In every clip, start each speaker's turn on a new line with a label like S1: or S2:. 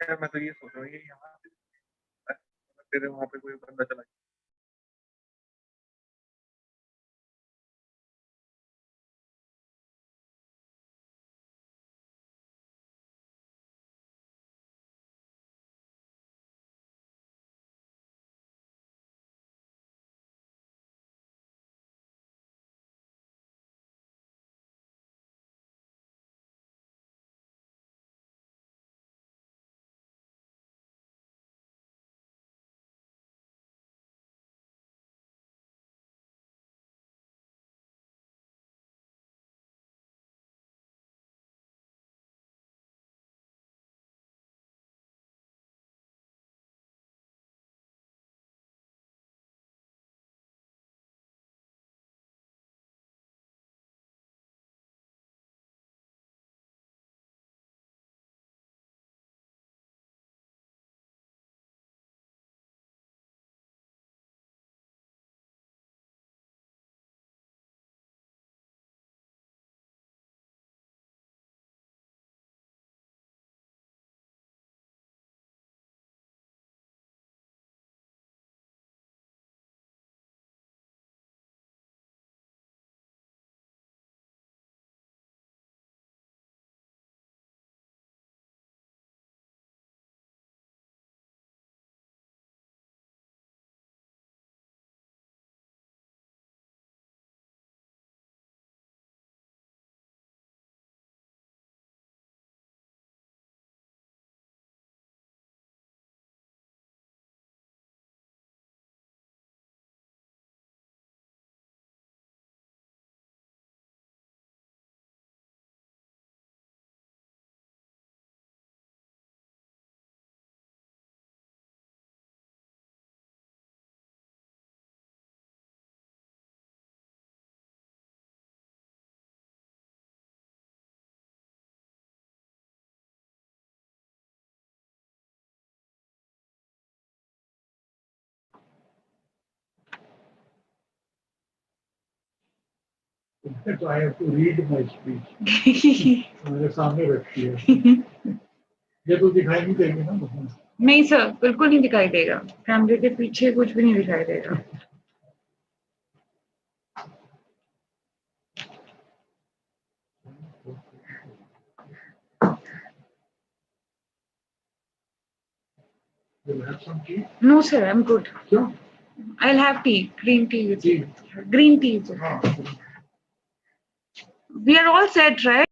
S1: है, मैं तो ये सोच रहा हूँ, ये यहाँ से तेरे वहाँ पे कोई बंदा चला गया।
S2: So I have to read my speech. मेरे सामने रखी है। ये तो दिखाई नहीं देगी ना मुझे।
S3: नहीं सर, बिल्कुल नहीं दिखाई देगा। कैमरे के पीछे कुछ भी नहीं दिखाई देगा।
S2: You'll have some tea?
S3: No sir, I'm good.
S2: क्यों?
S3: I'll have tea, green tea with
S2: Tea.
S3: you. Green tea. Sir.
S2: हाँ।
S3: We are all set, right?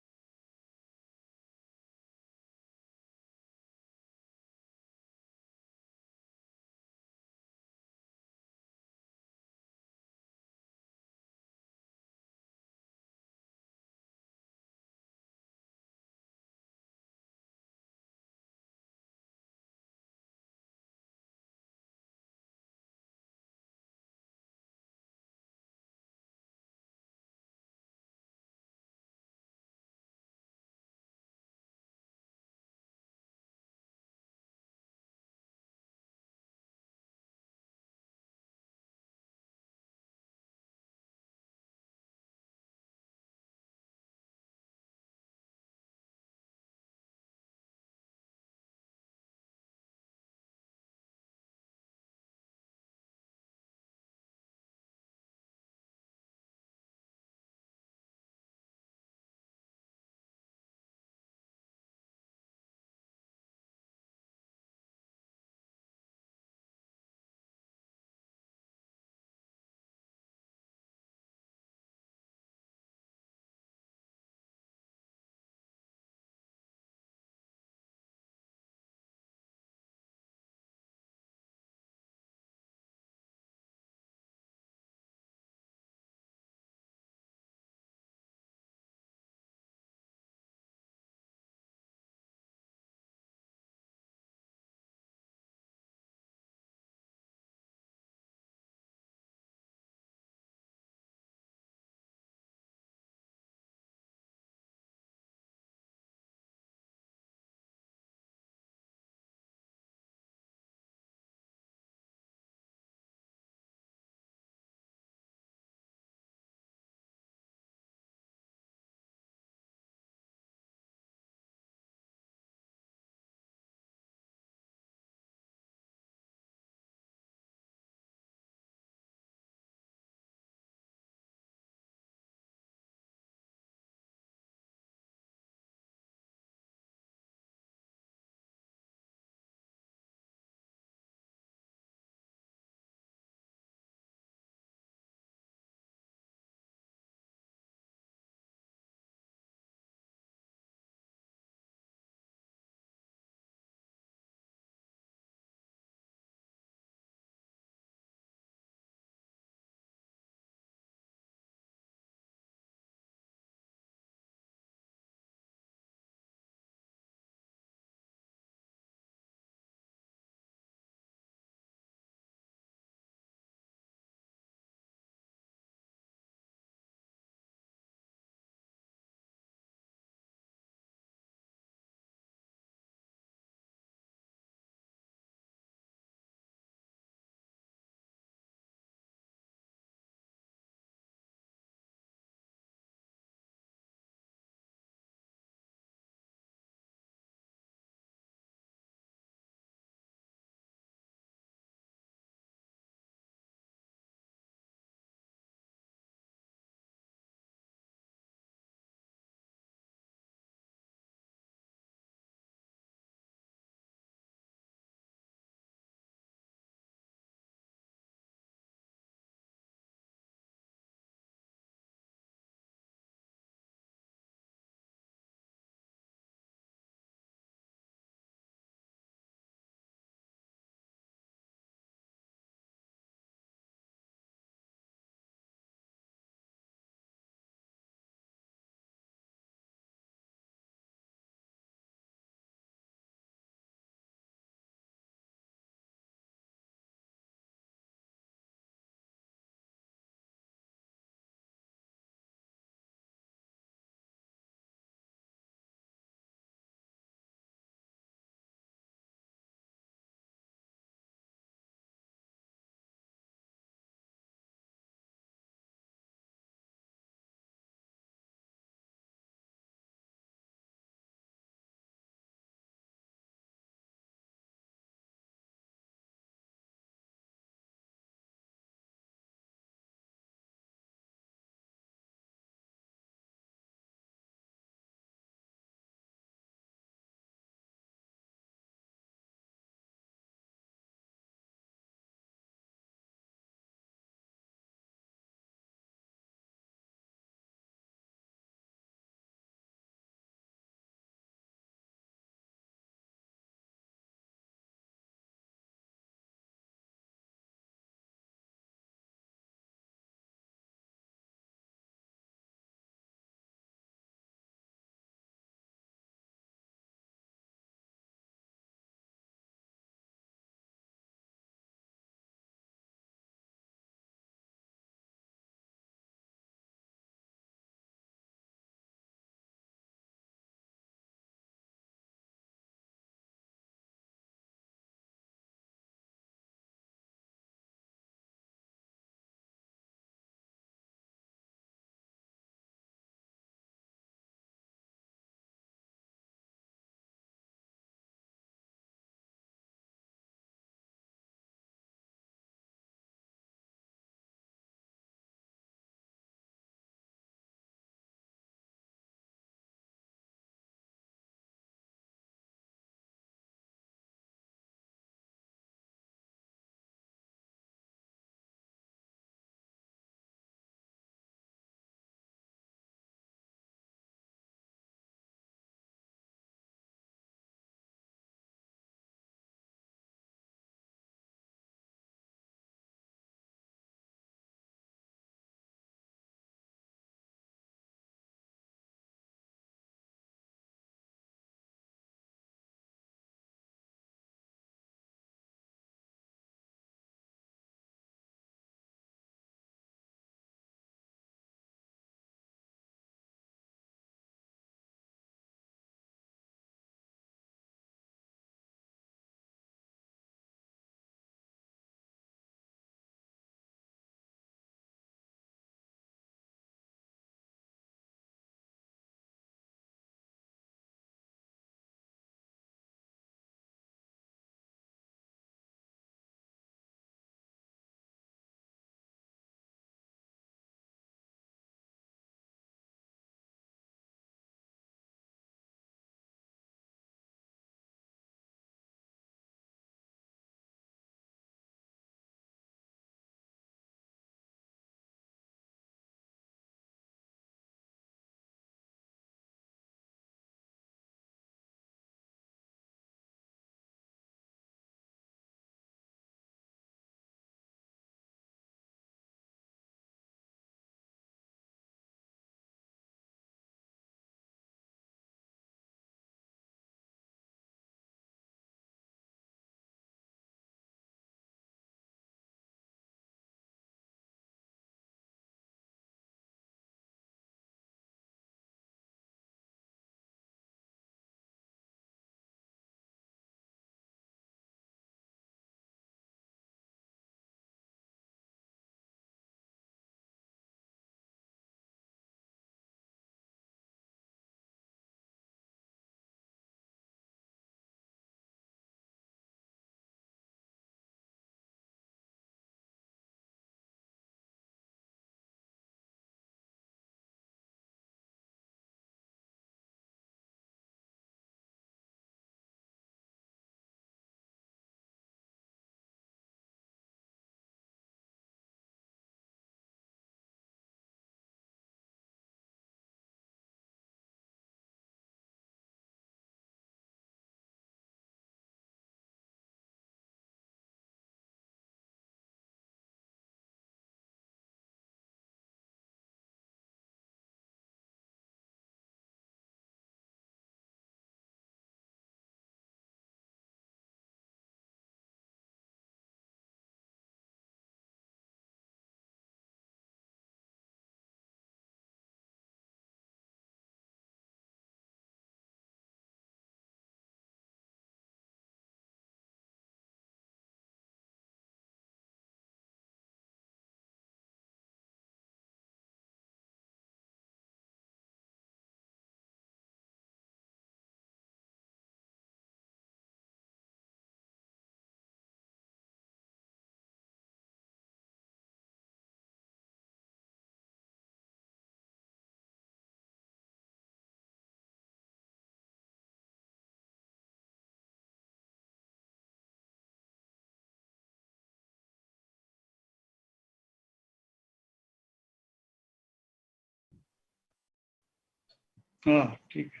S2: हाँ ठीक है,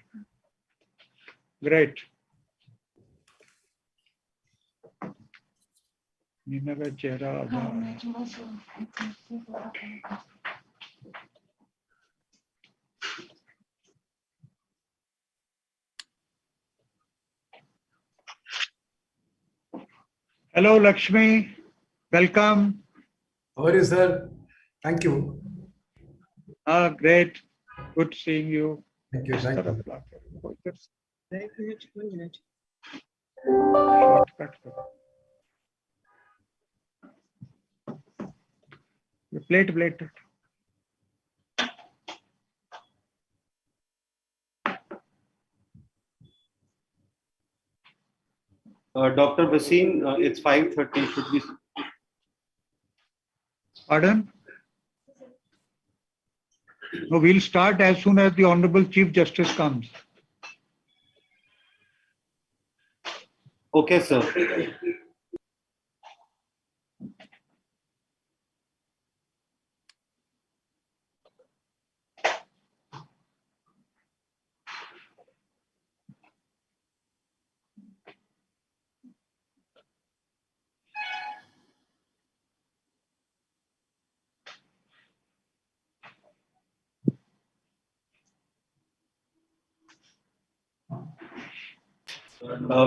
S2: great. नीना का चेहरा Hello Lakshmi, welcome.
S4: How are you, sir? Thank you.
S2: Great, good seeing you.
S4: Thank you. Thank you.
S2: Shortcut करो. Plate.
S5: Dr. Bhasin, it's 5:30. Should we?
S2: Pardon? No, we'll start as soon as the Honorable Chief Justice comes.
S5: Okay, sir.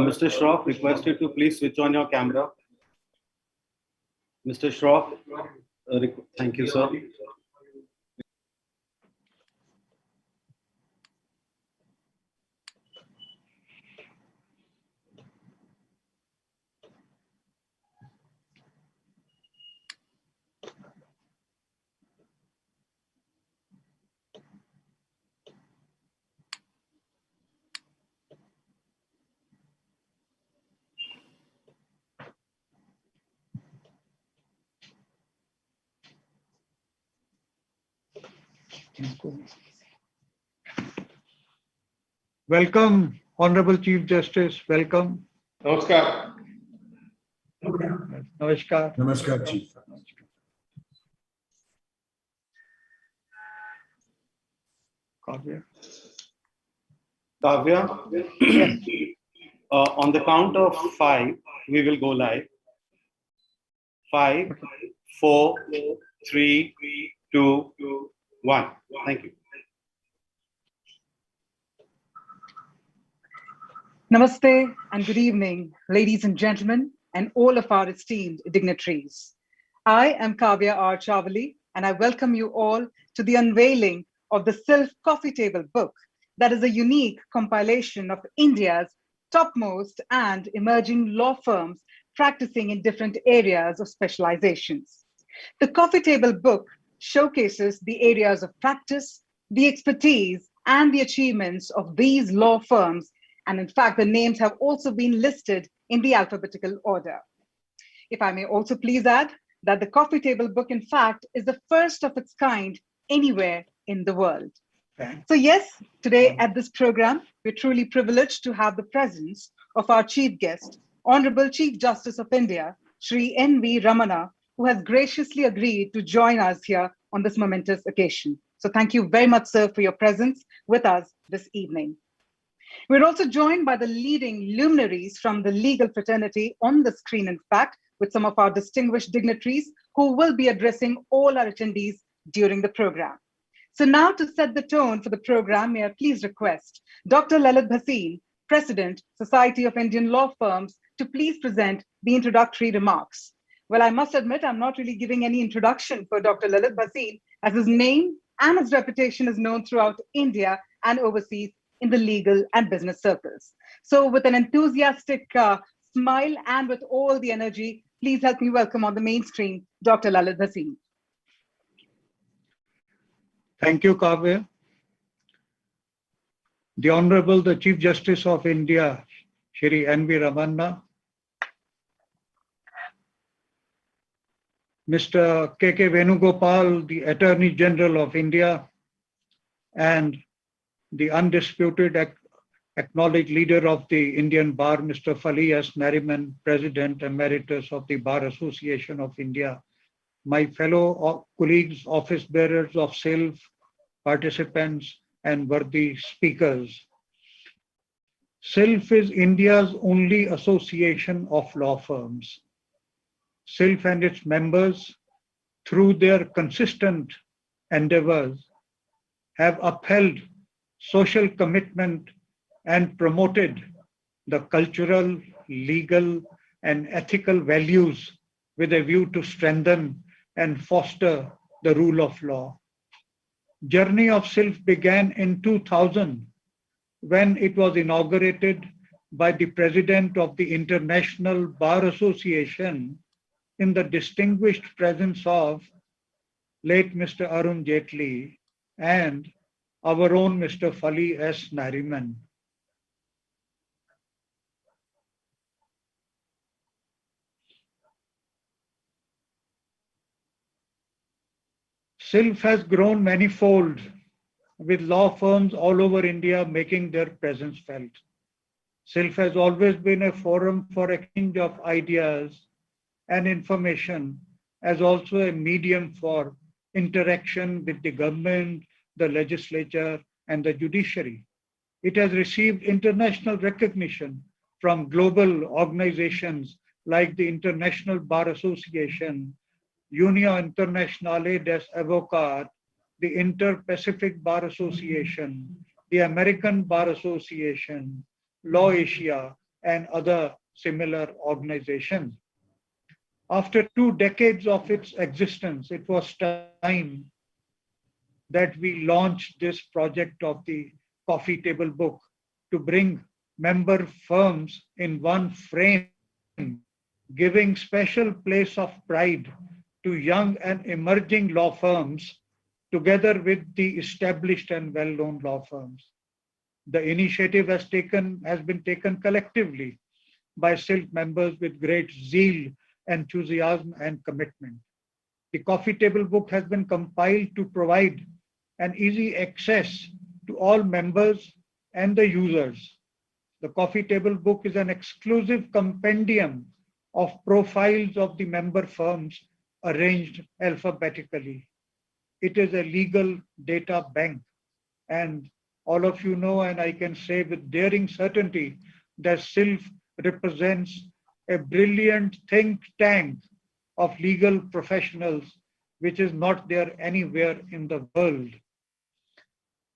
S5: Mr. Shroff, request you to please switch on your camera. Mr. Shroff, thank you, sir.
S2: Welcome, Honorable Chief Justice. Welcome.
S6: Namaskar.
S2: Namaskar.
S4: Namaskar, Chief.
S2: Kavya.
S5: Kavya, on the count of 5, we will go live. 5, 4, 3, 2, 1. Thank you.
S7: Namaste and good evening, ladies and gentlemen, and all of our esteemed dignitaries. I am Kavya R. Chavali, and I welcome you all to the unveiling of the SILF Coffee Table book that is a unique compilation of India's topmost and emerging law firms practicing in different areas of specializations. The Coffee Table book showcases the areas of practice, the expertise, and the achievements of these law firms. And in fact, the names have also been listed in the alphabetical order. If I may also please add that the Coffee Table book, in fact, is the first of its kind anywhere in the world. So yes, today at this program, we're truly privileged to have the presence of our chief guest, Honorable Chief Justice of India, Shri N.V. Ramana, who has graciously agreed to join us here on this momentous occasion. So thank you very much, sir, for your presence with us this evening. We're also joined by the leading luminaries from the legal fraternity on the screen, in fact, with some of our distinguished dignitaries who will be addressing all our attendees during the program. So now to set the tone for the program, may I please request Dr. Lalit Bhasin, President, Society of Indian Law Firms, to please present the introductory remarks. Well, I must admit, I'm not really giving any introduction for Dr. Lalit Bhasin, as his name and his reputation is known throughout India and overseas in the legal and business circles. So with an enthusiastic smile and with all the energy, please help me welcome on the main screen, Dr. Lalit Bhasin.
S2: Thank you, Kavya. The Honorable, the Chief Justice of India, Shri N.V. Ramana, Mr. K.K. Venugopal, the Attorney General of India, and the undisputed acknowledged leader of the Indian Bar, Mr. Fali S. Nariman, President Emeritus of the Bar Association of India, my fellow colleagues, office bearers of SILF, participants, and worthy speakers. SILF is India's only association of law firms. SILF and its members, through their consistent endeavors, have upheld social commitment and promoted the cultural, legal, and ethical values with a view to strengthen and foster the rule of law. Journey of SILF began in 2000 when it was inaugurated by the President of the International Bar Association in the distinguished presence of late Mr. Arun Jaitley and our own Mr. Fali S. Nariman. SILF has grown manifold, with law firms all over India making their presence felt. SILF has always been a forum for exchange of ideas and information, as also a medium for interaction with the government, the legislature, and the judiciary. It has received international recognition from global organizations like the International Bar Association, Union Internationale des Avocats, the Inter-Pacific Bar Association, the American Bar Association, Law Asia, and other similar organizations. After 2 decades of its existence, it was time that we launched this project of the coffee table book to bring member firms in one frame, giving special place of pride to young and emerging law firms together with the established and well-known law firms. The initiative has been taken collectively by SILF members with great zeal, enthusiasm, and commitment. The coffee table book has been compiled to provide an easy access to all members and the users. The coffee table book is an exclusive compendium of profiles of the member firms arranged alphabetically. It is a legal data bank, and all of you know, and I can say with daring certainty, that SILF represents a brilliant think tank of legal professionals, which is not there anywhere in the world.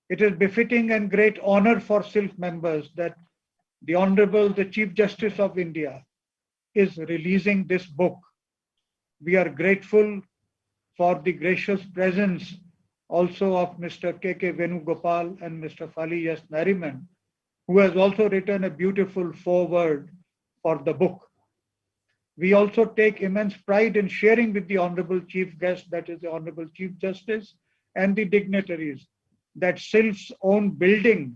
S2: It is befitting and great honor for SILF members that the Honorable, the Chief Justice of India is releasing this book. We are grateful for the gracious presence also of Mr. K.K. Venugopal and Mr. Fali S. Nariman, who has also written a beautiful foreword for the book. We also take immense pride in sharing with the Honorable Chief Guest, that is the Honorable Chief Justice, and the dignitaries, that SILF's own building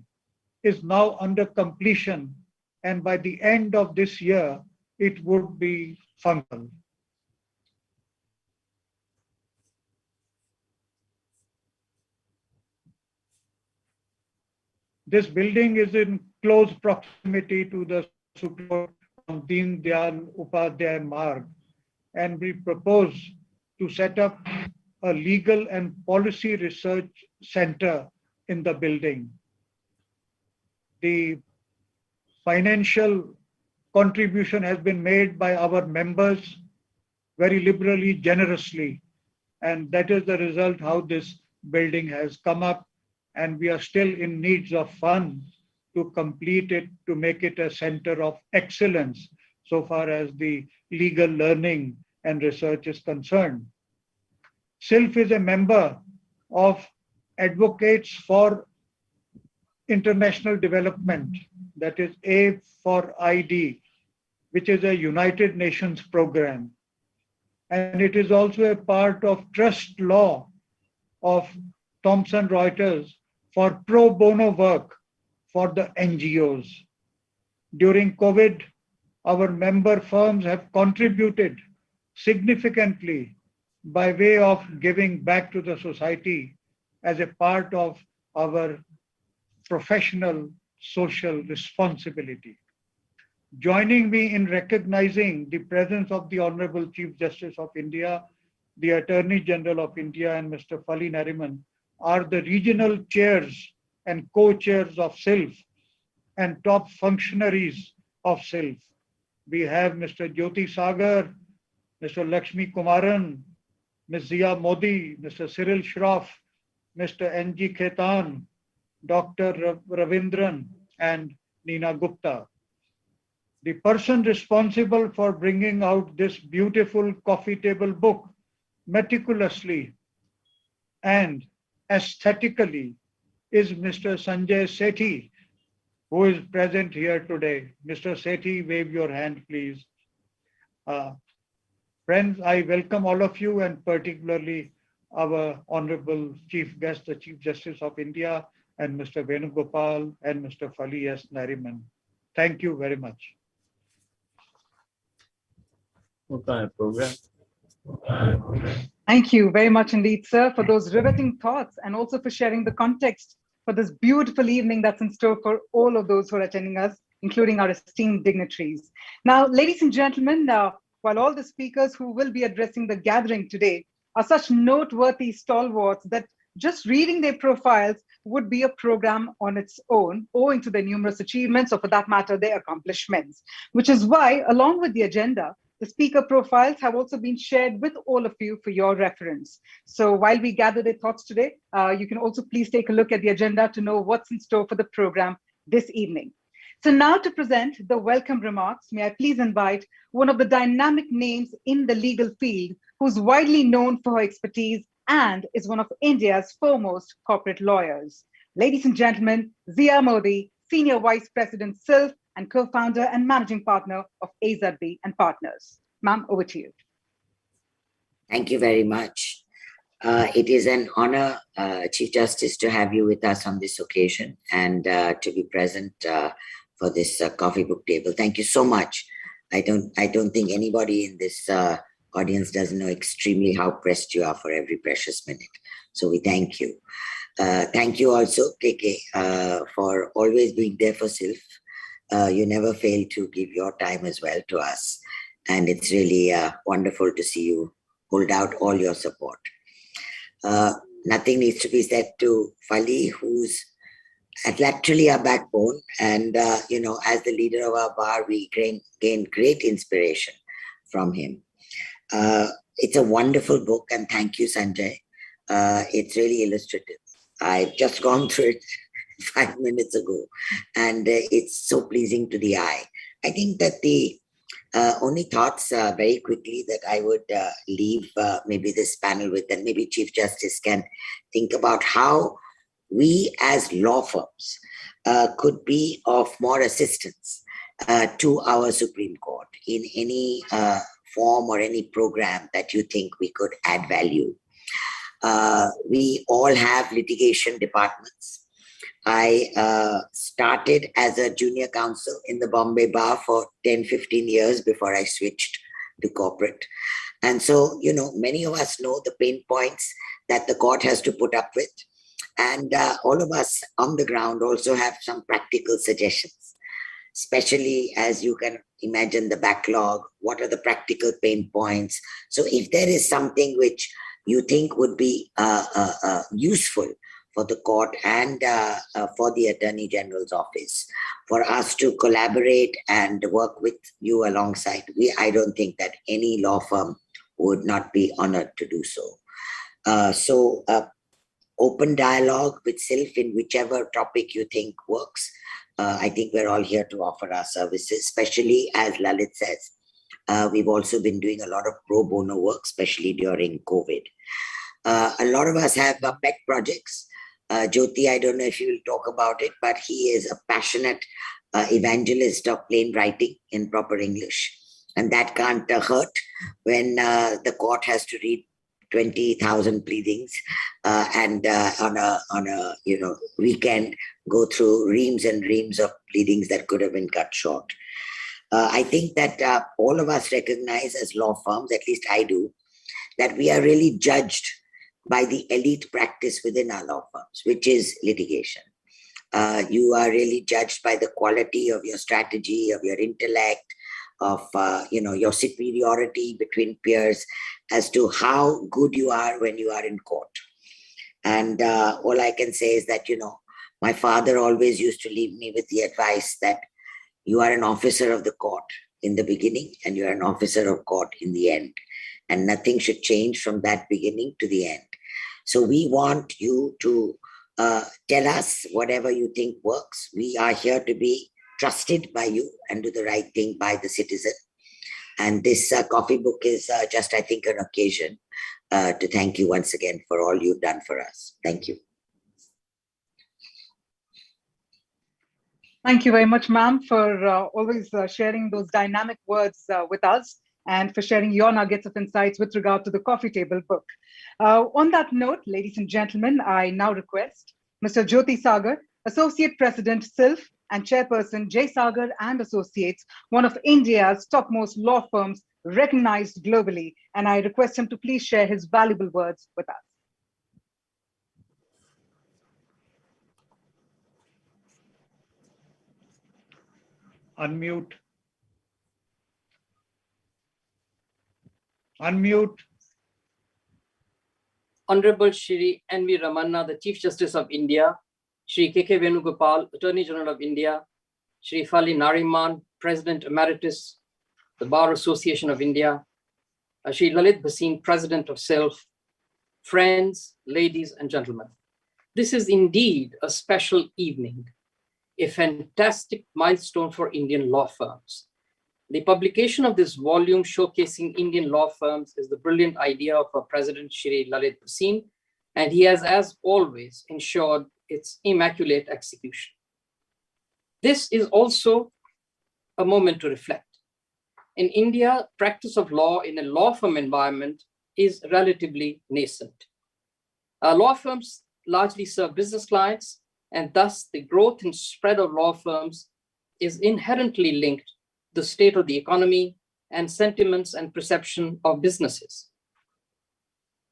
S2: is now under completion, and by the end of this year, it would be functional. This building is in close proximity to the Supreme Court on Deen Dayal Upadhyay Marg, and we propose to set up a legal and policy research center in the building. The financial contribution has been made by our members very liberally, generously, and that is the result how this building has come up, and we are still in needs of funds to complete it, to make it a center of excellence so far as the legal learning and research is concerned. SILF is a member of Advocates for International Development, that is A for ID, which is a United Nations program. And it is also a part of trust law of Thomson Reuters for pro bono work for the NGOs. During COVID, our member firms have contributed significantly by way of giving back to the society as a part of our professional social responsibility. Joining me in recognizing the presence of the Honorable Chief Justice of India, the Attorney General of India, and Mr. Fali Nariman are the regional chairs and co-chairs of SILF and top functionaries of SILF. We have Mr. Jyoti Sagar, Mr. Lakshmi Kumaran, Ms. Zia Modi, Mr. Cyril Shroff, Mr. N.G. Khetan, Dr. Ravindran, and Neena Gupta. The person responsible for bringing out this beautiful coffee table book meticulously and aesthetically is Mr. Sanjay Sethi, who is present here today. Mr. Sethi, wave your hand, please. Friends, I welcome all of you and particularly our Honorable Chief Guest, the Chief Justice of India, and Mr. Venugopal and Mr. Fali S. Nariman. Thank you very much.
S7: Thank you very much indeed, sir, for those riveting thoughts and also for sharing the context for this beautiful evening that's in store for all of those who are attending us, including our esteemed dignitaries. Now, ladies and gentlemen, while all the speakers who will be addressing the gathering today are such noteworthy stalwarts that just reading their profiles would be a program on its own, owing to their numerous achievements, or for that matter, their accomplishments, which is why, along with the agenda, the speaker profiles have also been shared with all of you for your reference. So while we gather their thoughts today, you can also please take a look at the agenda to know what's in store for the program this evening. So now to present the welcome remarks, may I please invite one of the dynamic names in the legal field who's widely known for her expertise and is one of India's foremost corporate lawyers. Ladies and gentlemen, Zia Modi, Senior Vice President SILF and co-founder and managing partner of AZB and Partners. Ma'am, over to you.
S6: Thank you very much. It is an honor, Chief Justice, to have you with us on this occasion and to be present for this coffee book table. Thank you so much. I don't think anybody in this audience doesn't know extremely how pressed you are for every precious minute. So we thank you. Thank you also, KK, for always being there for SILF. You never fail to give your time as well to us. And it's really wonderful to see you hold out all your support. Nothing needs to be said to Fali, who's literally our backbone. And, as the leader of our bar, we gain great inspiration from him. It's a wonderful book, and thank you, Sanjay. It's really illustrative. I've just gone through it 5 minutes ago, and it's so pleasing to the eye. I think that the only thoughts very quickly that I would leave maybe this panel with, and maybe Chief Justice can think about how we as law firms could be of more assistance to our Supreme Court in any form or any program that you think we could add value. We all have litigation departments. I started as a junior counsel in the Bombay Bar for 10-15 years before I switched to corporate. And so, many of us know the pain points that the court has to put up with. And all of us on the ground also have some practical suggestions, especially as you can imagine the backlog. What are the practical pain points? So if there is something which you think would be useful for the court and for the Attorney General's office, for us to collaborate and work with you alongside, I don't think that any law firm would not be honored to do so. Open dialogue with SILF in whichever topic you think works. I think we're all here to offer our services, especially as Lalit says. We've also been doing a lot of pro bono work, especially during COVID. A lot of us have pet projects. Jyoti, I don't know if you will talk about it, but he is a passionate evangelist of plain writing in proper English. And that can't hurt when the court has to read 20,000 pleadings and on a weekend go through reams and reams of pleadings that could have been cut short. I think that all of us recognize as law firms, at least I do, that we are really judged by the elite practice within our law firms, which is litigation. You are really judged by the quality of your strategy, of your intellect, of your superiority between peers as to how good you are when you are in court. And all I can say is that, My father always used to leave me with the advice that you are an officer of the court in the beginning and you are an officer of court in the end. And nothing should change from that beginning to the end. So we want you to tell us whatever you think works. We are here to be trusted by you and do the right thing by the citizen. And this coffee book is just, I think, an occasion to thank you once again for all you've done for us. Thank you.
S7: Thank you very much, ma'am, for always sharing those dynamic words with us and for sharing your nuggets of insights with regard to the coffee table book. On that note, ladies and gentlemen, I now request Mr. Jyoti Sagar, Associate President, SILF, and Chairperson, J. Sagar and Associates, one of India's topmost law firms recognized globally. And I request him to please share his valuable words with us.
S2: Unmute. Unmute.
S8: Honorable Shri N.V. Ramanna, the Chief Justice of India, Shri K.K. Venugopal, Attorney General of India, Shri Fali Nariman, President Emeritus, the Bar Association of India, Shri Lalit Bhasin, President of SILF, friends, ladies and gentlemen. This is indeed a special evening, a fantastic milestone for Indian law firms. The publication of this volume showcasing Indian law firms is the brilliant idea of our President, Shri Lalit Bhasin, and he has, as always, ensured its immaculate execution. This is also a moment to reflect. In India, practice of law in a law firm environment is relatively nascent. Law firms largely serve business clients, and thus the growth and spread of law firms is inherently linked to the state of the economy and sentiments and perception of businesses.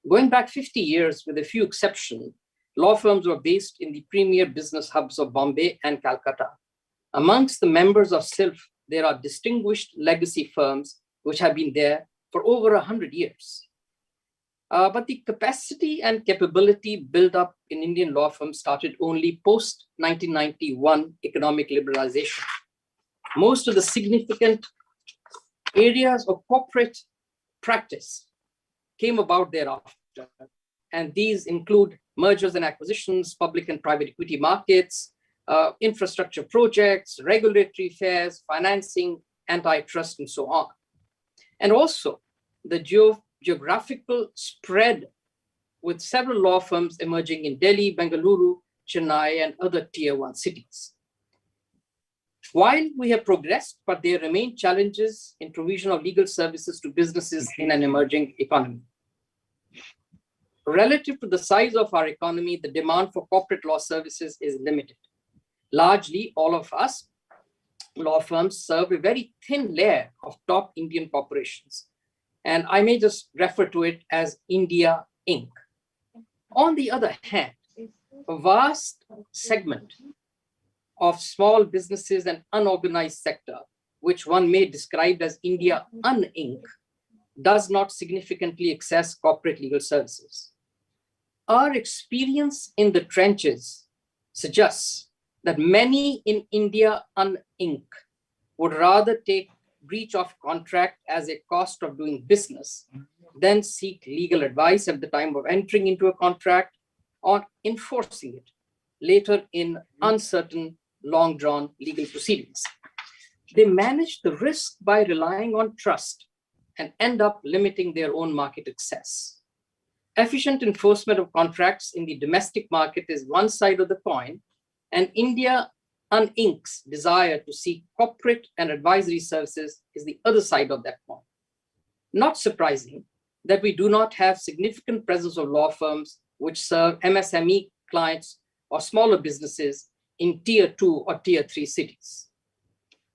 S8: Going back 50 years, with a few exceptions, law firms were based in the premier business hubs of Bombay and Calcutta. Amongst the members of SILF, there are distinguished legacy firms which have been there for over 100 years. But the capacity and capability built up in Indian law firms started only post-1991 economic liberalization. Most of the significant areas of corporate practice came about thereafter, and these include mergers and acquisitions, public and private equity markets, infrastructure projects, regulatory affairs, financing, antitrust, and so on. And also the geographical spread, with several law firms emerging in Delhi, Bengaluru, Chennai, and other tier 1 cities. While we have progressed, but there remain challenges in provision of legal services to businesses in an emerging economy. Relative to the size of our economy, the demand for corporate law services is limited. Largely, all of us law firms serve a very thin layer of top Indian corporations, and I may just refer to it as India Inc. On the other hand, a vast segment of small businesses and unorganized sector, which one may describe as India Un-Inc., does not significantly access corporate legal services. Our experience in the trenches suggests that many in India Un-Inc. would rather take breach of contract as a cost of doing business than seek legal advice at the time of entering into a contract or enforcing it later in uncertain, long-drawn legal proceedings. They manage the risk by relying on trust and end up limiting their own market access. Efficient enforcement of contracts in the domestic market is one side of the coin, and India Un-Inc.'s desire to seek corporate and advisory services is the other side of that coin. Not surprising that we do not have significant presence of law firms which serve MSME clients or smaller businesses in tier 2 or tier 3 cities.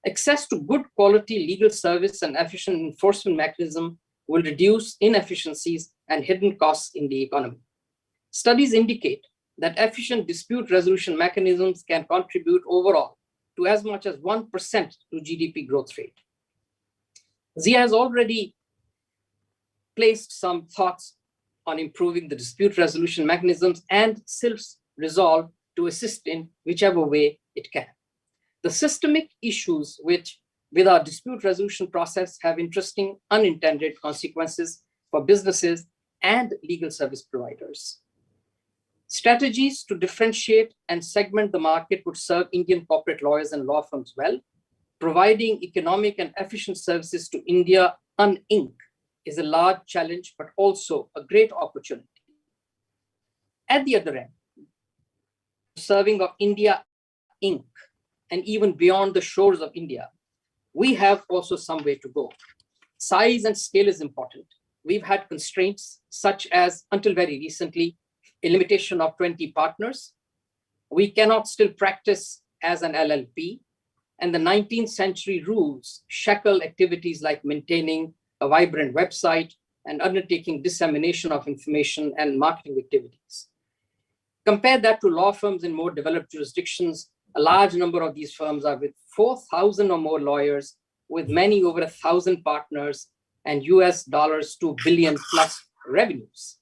S8: Access to good quality legal service and efficient enforcement mechanism will reduce inefficiencies and hidden costs in the economy. Studies indicate that efficient dispute resolution mechanisms can contribute overall to as much as 1% to GDP growth rate. Zia has already placed some thoughts on improving the dispute resolution mechanisms and SILF's resolve to assist in whichever way it can. The systemic issues which with our dispute resolution process have interesting unintended consequences for businesses and legal service providers. Strategies to differentiate and segment the market would serve Indian corporate lawyers and law firms well. Providing economic and efficient services to India un-Inc. is a large challenge, but also a great opportunity. At the other end, serving of India Inc. and even beyond the shores of India, we have also some way to go. Size and scale is important. We've had constraints such as, until very recently, a limitation of 20 partners. We cannot still practice as an LLP, and the 19th century rules shackle activities like maintaining a vibrant website and undertaking dissemination of information and marketing activities. Compare that to law firms in more developed jurisdictions. A large number of these firms are with 4,000 or more lawyers, with many over 1,000 partners and $2 billion plus revenues.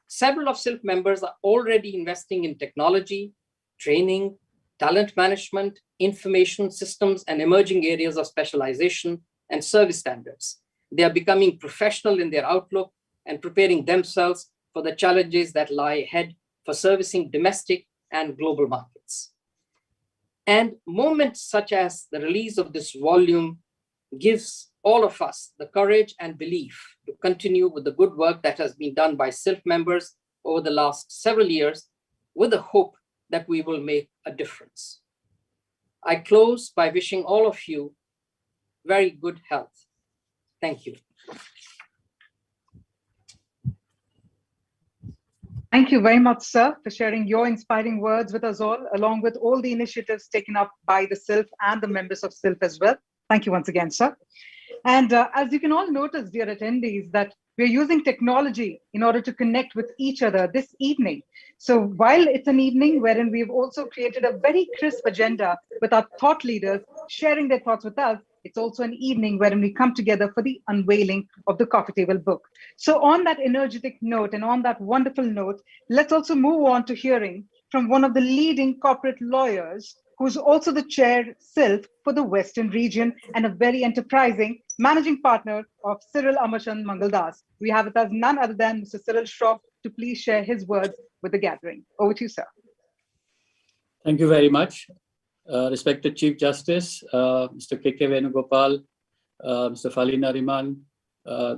S8: Several of SILF members are already investing in technology, training, talent management, information systems, and emerging areas of specialization and service standards. They are becoming professional in their outlook and preparing themselves for the challenges that lie ahead for servicing domestic and global markets. And moments such as the release of this volume gives all of us the courage and belief to continue with the good work that has been done by SILF members over the last several years, with the hope that we will make a difference. I close by wishing all of you very good health. Thank you.
S7: Thank you very much, sir, for sharing your inspiring words with us all, along with all the initiatives taken up by the SILF and the members of SILF as well. Thank you once again, sir. And as you can all notice, dear attendees, that we're using technology in order to connect with each other this evening. So while it's an evening wherein we've also created a very crisp agenda with our thought leaders sharing their thoughts with us, it's also an evening wherein we come together for the unveiling of the coffee table book. So on that energetic note and on that wonderful note, let's also move on to hearing from one of the leading corporate lawyers, who's also the chair SILF for the Western region and a very enterprising managing partner of Cyril Amarchand Mangaldas. We have with us none other than Mr. Cyril Shroff to please share his words with the gathering. Over to you, sir.
S9: Thank you very much. Respected Chief Justice, Mr. K.K. Venugopal, Mr. Fali Nariman,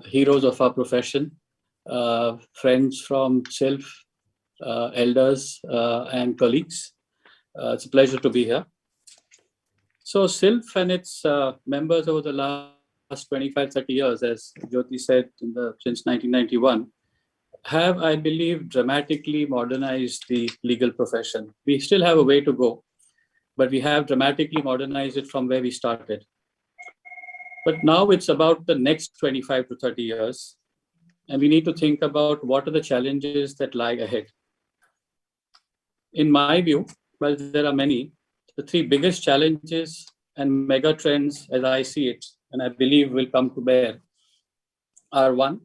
S9: heroes of our profession, friends from SILF, elders and colleagues. It's a pleasure to be here. So SILF and its members over the last 25, 30 years, as Jyoti said, since 1991, have, I believe, dramatically modernized the legal profession. We still have a way to go, but we have dramatically modernized it from where we started. But now it's about the next 25 to 30 years, and we need to think about what are the challenges that lie ahead. In my view, well, there are many. The three biggest challenges and mega trends, as I see it, and I believe will come to bear, are one,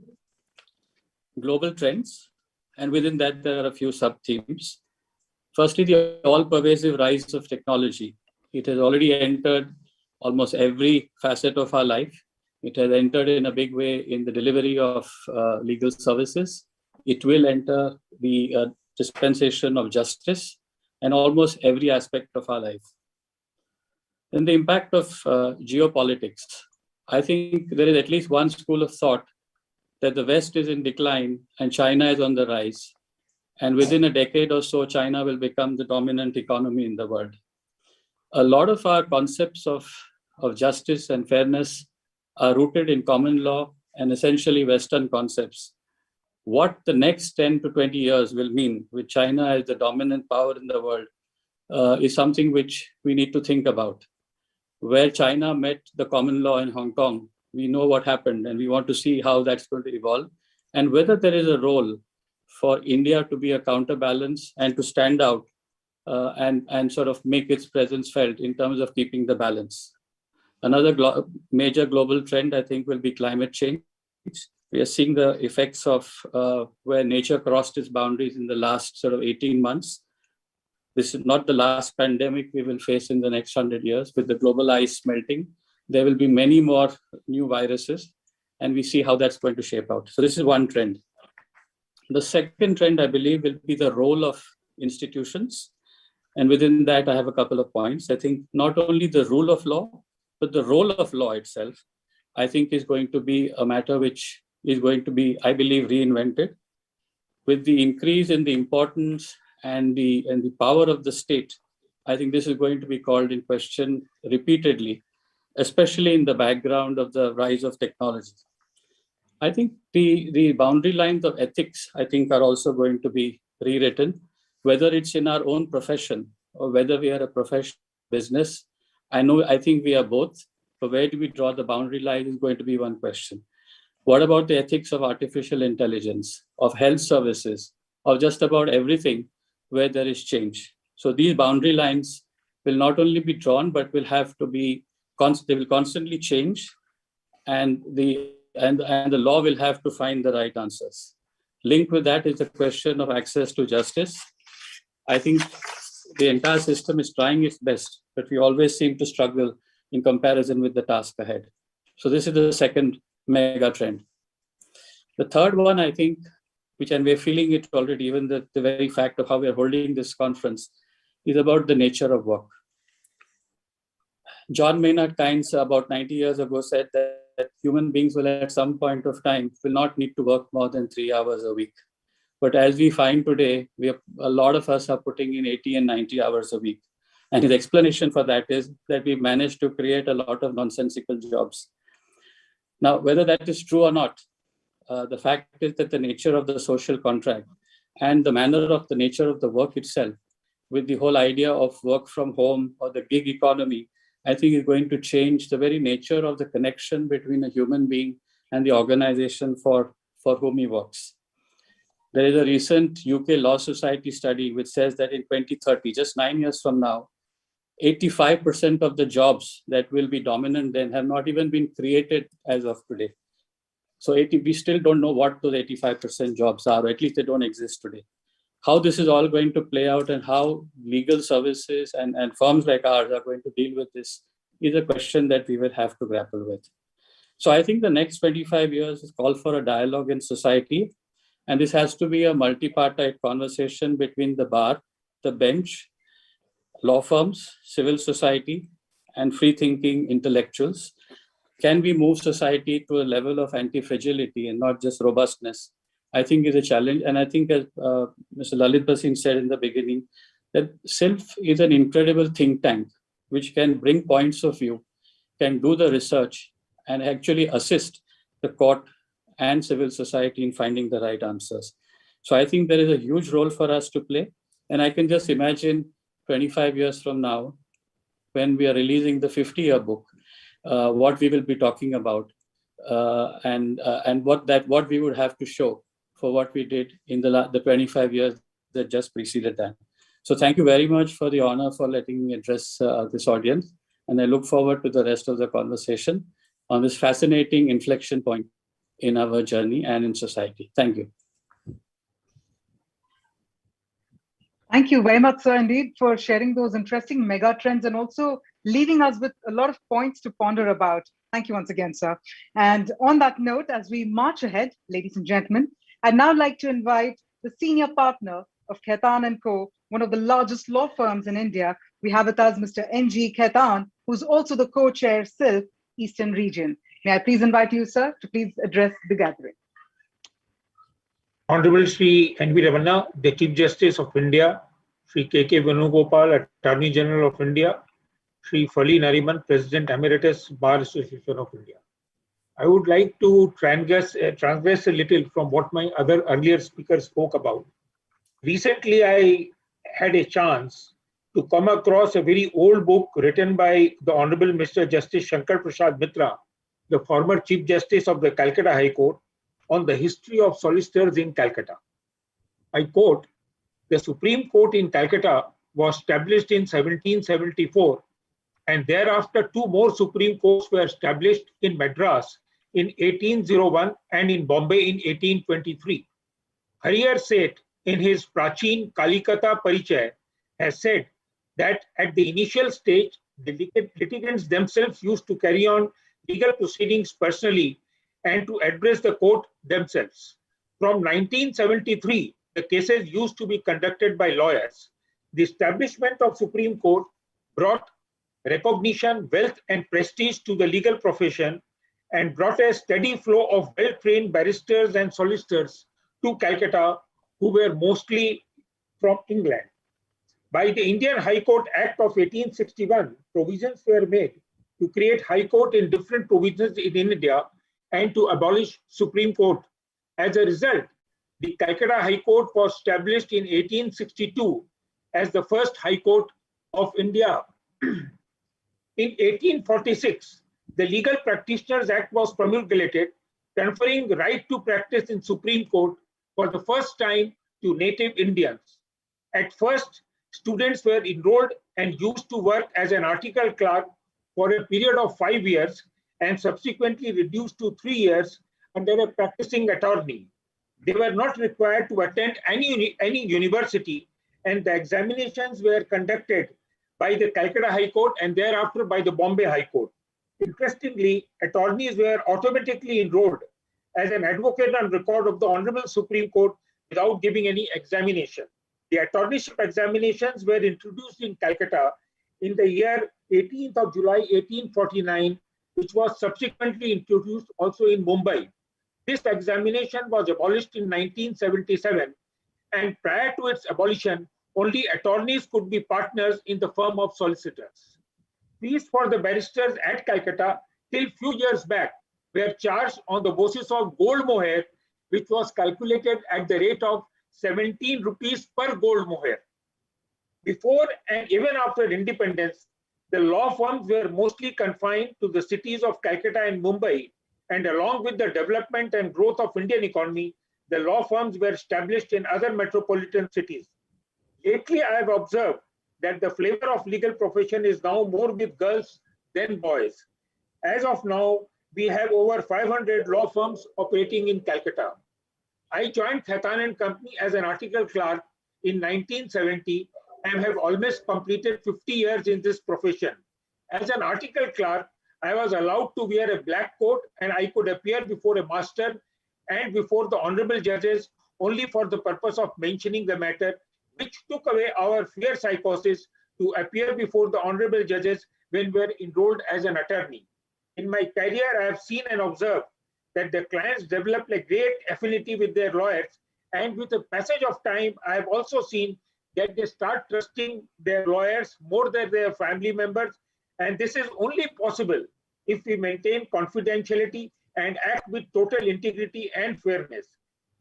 S9: global trends, and within that there are a few sub-themes. Firstly, the all-pervasive rise of technology. It has already entered almost every facet of our life. It has entered in a big way in the delivery of legal services. It will enter the dispensation of justice and almost every aspect of our life. And the impact of geopolitics. I think there is at least one school of thought that the West is in decline and China is on the rise. And within a decade or so, China will become the dominant economy in the world. A lot of our concepts of justice and fairness are rooted in common law and essentially Western concepts. What the next 10 to 20 years will mean with China as the dominant power in the world is something which we need to think about. Where China met the common law in Hong Kong, we know what happened, and we want to see how that's going to evolve, and whether there is a role for India to be a counterbalance and to stand out and sort of make its presence felt in terms of keeping the balance. Another major global trend, I think, will be climate change. We are seeing the effects of where nature crossed its boundaries in the last sort of 18 months. this is not the last pandemic we will face in the next 100 years. With the global ice melting, there will be many more new viruses, and we see how that's going to shape out. So this is one trend. The second trend, I believe, will be the role of institutions. And within that, I have a couple of points. I think not only the rule of law, but the role of law itself, I think is going to be a matter which is going to be, I believe, reinvented. With the increase in the importance and the power of the state, I think this is going to be called in question repeatedly, especially in the background of the rise of technology. I think the boundary lines of ethics, I think, are also going to be rewritten, whether it's in our own profession or whether we are a professional business. I think we are both. So where do we draw the boundary line is going to be one question. What about the ethics of artificial intelligence, of health services, of just about everything where there is change? So these boundary lines will not only be drawn, but will have to be, they will constantly change, and the law will have to find the right answers. Linked with that is the question of access to justice. I think the entire system is trying its best, but we always seem to struggle in comparison with the task ahead. So this is the second mega trend. The third one, I think, and we're feeling it already, even the very fact of how we're holding this conference, is about the nature of work. John Maynard Keynes, about 90 years ago, said that human beings will at some point of time will not need to work more than 3 hours a week. But as we find today, a lot of us are putting in 80 and 90 hours a week. And his explanation for that is that we managed to create a lot of nonsensical jobs. Now, whether that is true or not, the fact is that the nature of the social contract and the manner of the nature of the work itself, with the whole idea of work from home or the gig economy, I think is going to change the very nature of the connection between a human being and the organization for whom he works. There is a recent UK Law Society study which says that in 2030, just 9 years from now, 85% of the jobs that will be dominant then have not even been created as of today. So we still don't know what those 85% jobs are, or at least they don't exist today. How this is all going to play out and how legal services and firms like ours are going to deal with this is a question that we will have to grapple with. So I think the next 25 years is call for a dialogue in society. And this has to be a multi-party conversation between the bar, the bench, law firms, civil society, and free-thinking intellectuals. Can we move society to a level of anti-fragility and not just robustness? I think is a challenge. And I think as Mr. Lalit Bhasin said in the beginning, that SILF is an incredible think tank, which can bring points of view, can do the research, and actually assist the court and civil society in finding the right answers. So I think there is a huge role for us to play. And I can just imagine 25 years from now, when we are releasing the 50-year book, what we will be talking about and what we would have to show for what we did in the 25 years that just preceded that. So thank you very much for the honor for letting me address this audience. And I look forward to the rest of the conversation on this fascinating inflection point in our journey and in society. Thank you.
S7: Thank you very much, sir, indeed, for sharing those interesting mega trends and also leaving us with a lot of points to ponder about. Thank you once again, sir. And on that note, as we march ahead, ladies and gentlemen, I'd now like to invite the senior partner of Khaitan & Co., one of the largest law firms in India. We have with us Mr. N.G. Khaitan, who's also the co-chair SILF Eastern Region. May I please invite you, sir, to please address the gathering.
S10: Honorable Shri N.V. Ramanna, the Chief Justice of India, Shri K.K. Venugopal, Attorney General of India, Shri Fali Nariman, President Emeritus, Bar Association of India. I would like to transgress a little from what my earlier speakers spoke about. Recently, I had a chance to come across a very old book written by the Honorable Mr. Justice Shankar Prasad Mitra, the former Chief Justice of the Calcutta High Court, on the history of solicitors in Calcutta. I quote, "The Supreme Court in Calcutta was established in 1774, and thereafter two more Supreme Courts were established in Madras in 1801 and in Bombay in 1823. Harrier Seth, in his Prachin Kalikata Parichay, has said that at the initial stage, the litigants themselves used to carry on legal proceedings personally and to address the court themselves. From 1973, the cases used to be conducted by lawyers. The establishment of Supreme Court brought recognition, wealth, and prestige to the legal profession and brought a steady flow of well-trained barristers and solicitors to Calcutta, who were mostly from England. By the Indian High Court Act of 1861, provisions were made to create High Court in different provinces in India and to abolish Supreme Court. As a result, the Calcutta High Court was established in 1862 as the first High Court of India. In 1846, the Legal Practitioners Act was promulgated, conferring right to practice in Supreme Court for the first time to native Indians. At first, students were enrolled and used to work as an article clerk for a period of 5 years and subsequently reduced to 3 years under a practicing attorney. They were not required to attend any university, and the examinations were conducted by the Calcutta High Court and thereafter by the Bombay High Court. Interestingly, attorneys were automatically enrolled as an advocate on record of the Honorable Supreme Court without giving any examination. The attorneyship examinations were introduced in Calcutta in the year 18th of July 1849, which was subsequently introduced also in Mumbai. This examination was abolished in 1977, and prior to its abolition, only attorneys could be partners in the firm of solicitors. Fees for the barristers at Calcutta till few years back were charged on the basis of gold mohair, which was calculated at the rate of 17 rupees per gold mohair. Before and even after independence, the law firms were mostly confined to the cities of Calcutta and Mumbai, and along with the development and growth of Indian economy, the law firms were established in other metropolitan cities. Lately, I have observed that the flavor of legal profession is now more with girls than boys. As of now, we have over 500 law firms operating in Calcutta. I joined Khaitan and Company as an article clerk in 1970 and have almost completed 50 years in this profession. As an article clerk, I was allowed to wear a black coat and I could appear before a master and before the honorable judges only for the purpose of mentioning the matter, which took away our fear psychosis to appear before the honorable judges when we were enrolled as an attorney. In my career, I have seen and observed that the clients develop a great affinity with their lawyers, and with the passage of time, I have also seen that they start trusting their lawyers more than their family members, and this is only possible if we maintain confidentiality and act with total integrity and fairness.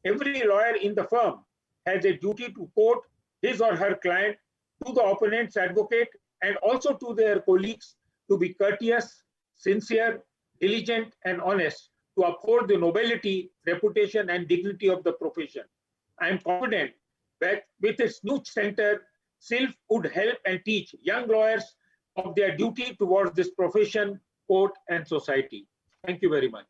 S10: Every lawyer in the firm has a duty to quote his or her client, to the opponent's advocate, and also to their colleagues to be courteous, sincere, diligent, and honest, to uphold the nobility, reputation, and dignity of the profession. I am confident that with its new center, SILF would help and teach young lawyers of their duty towards this profession, court, and society. Thank you very much.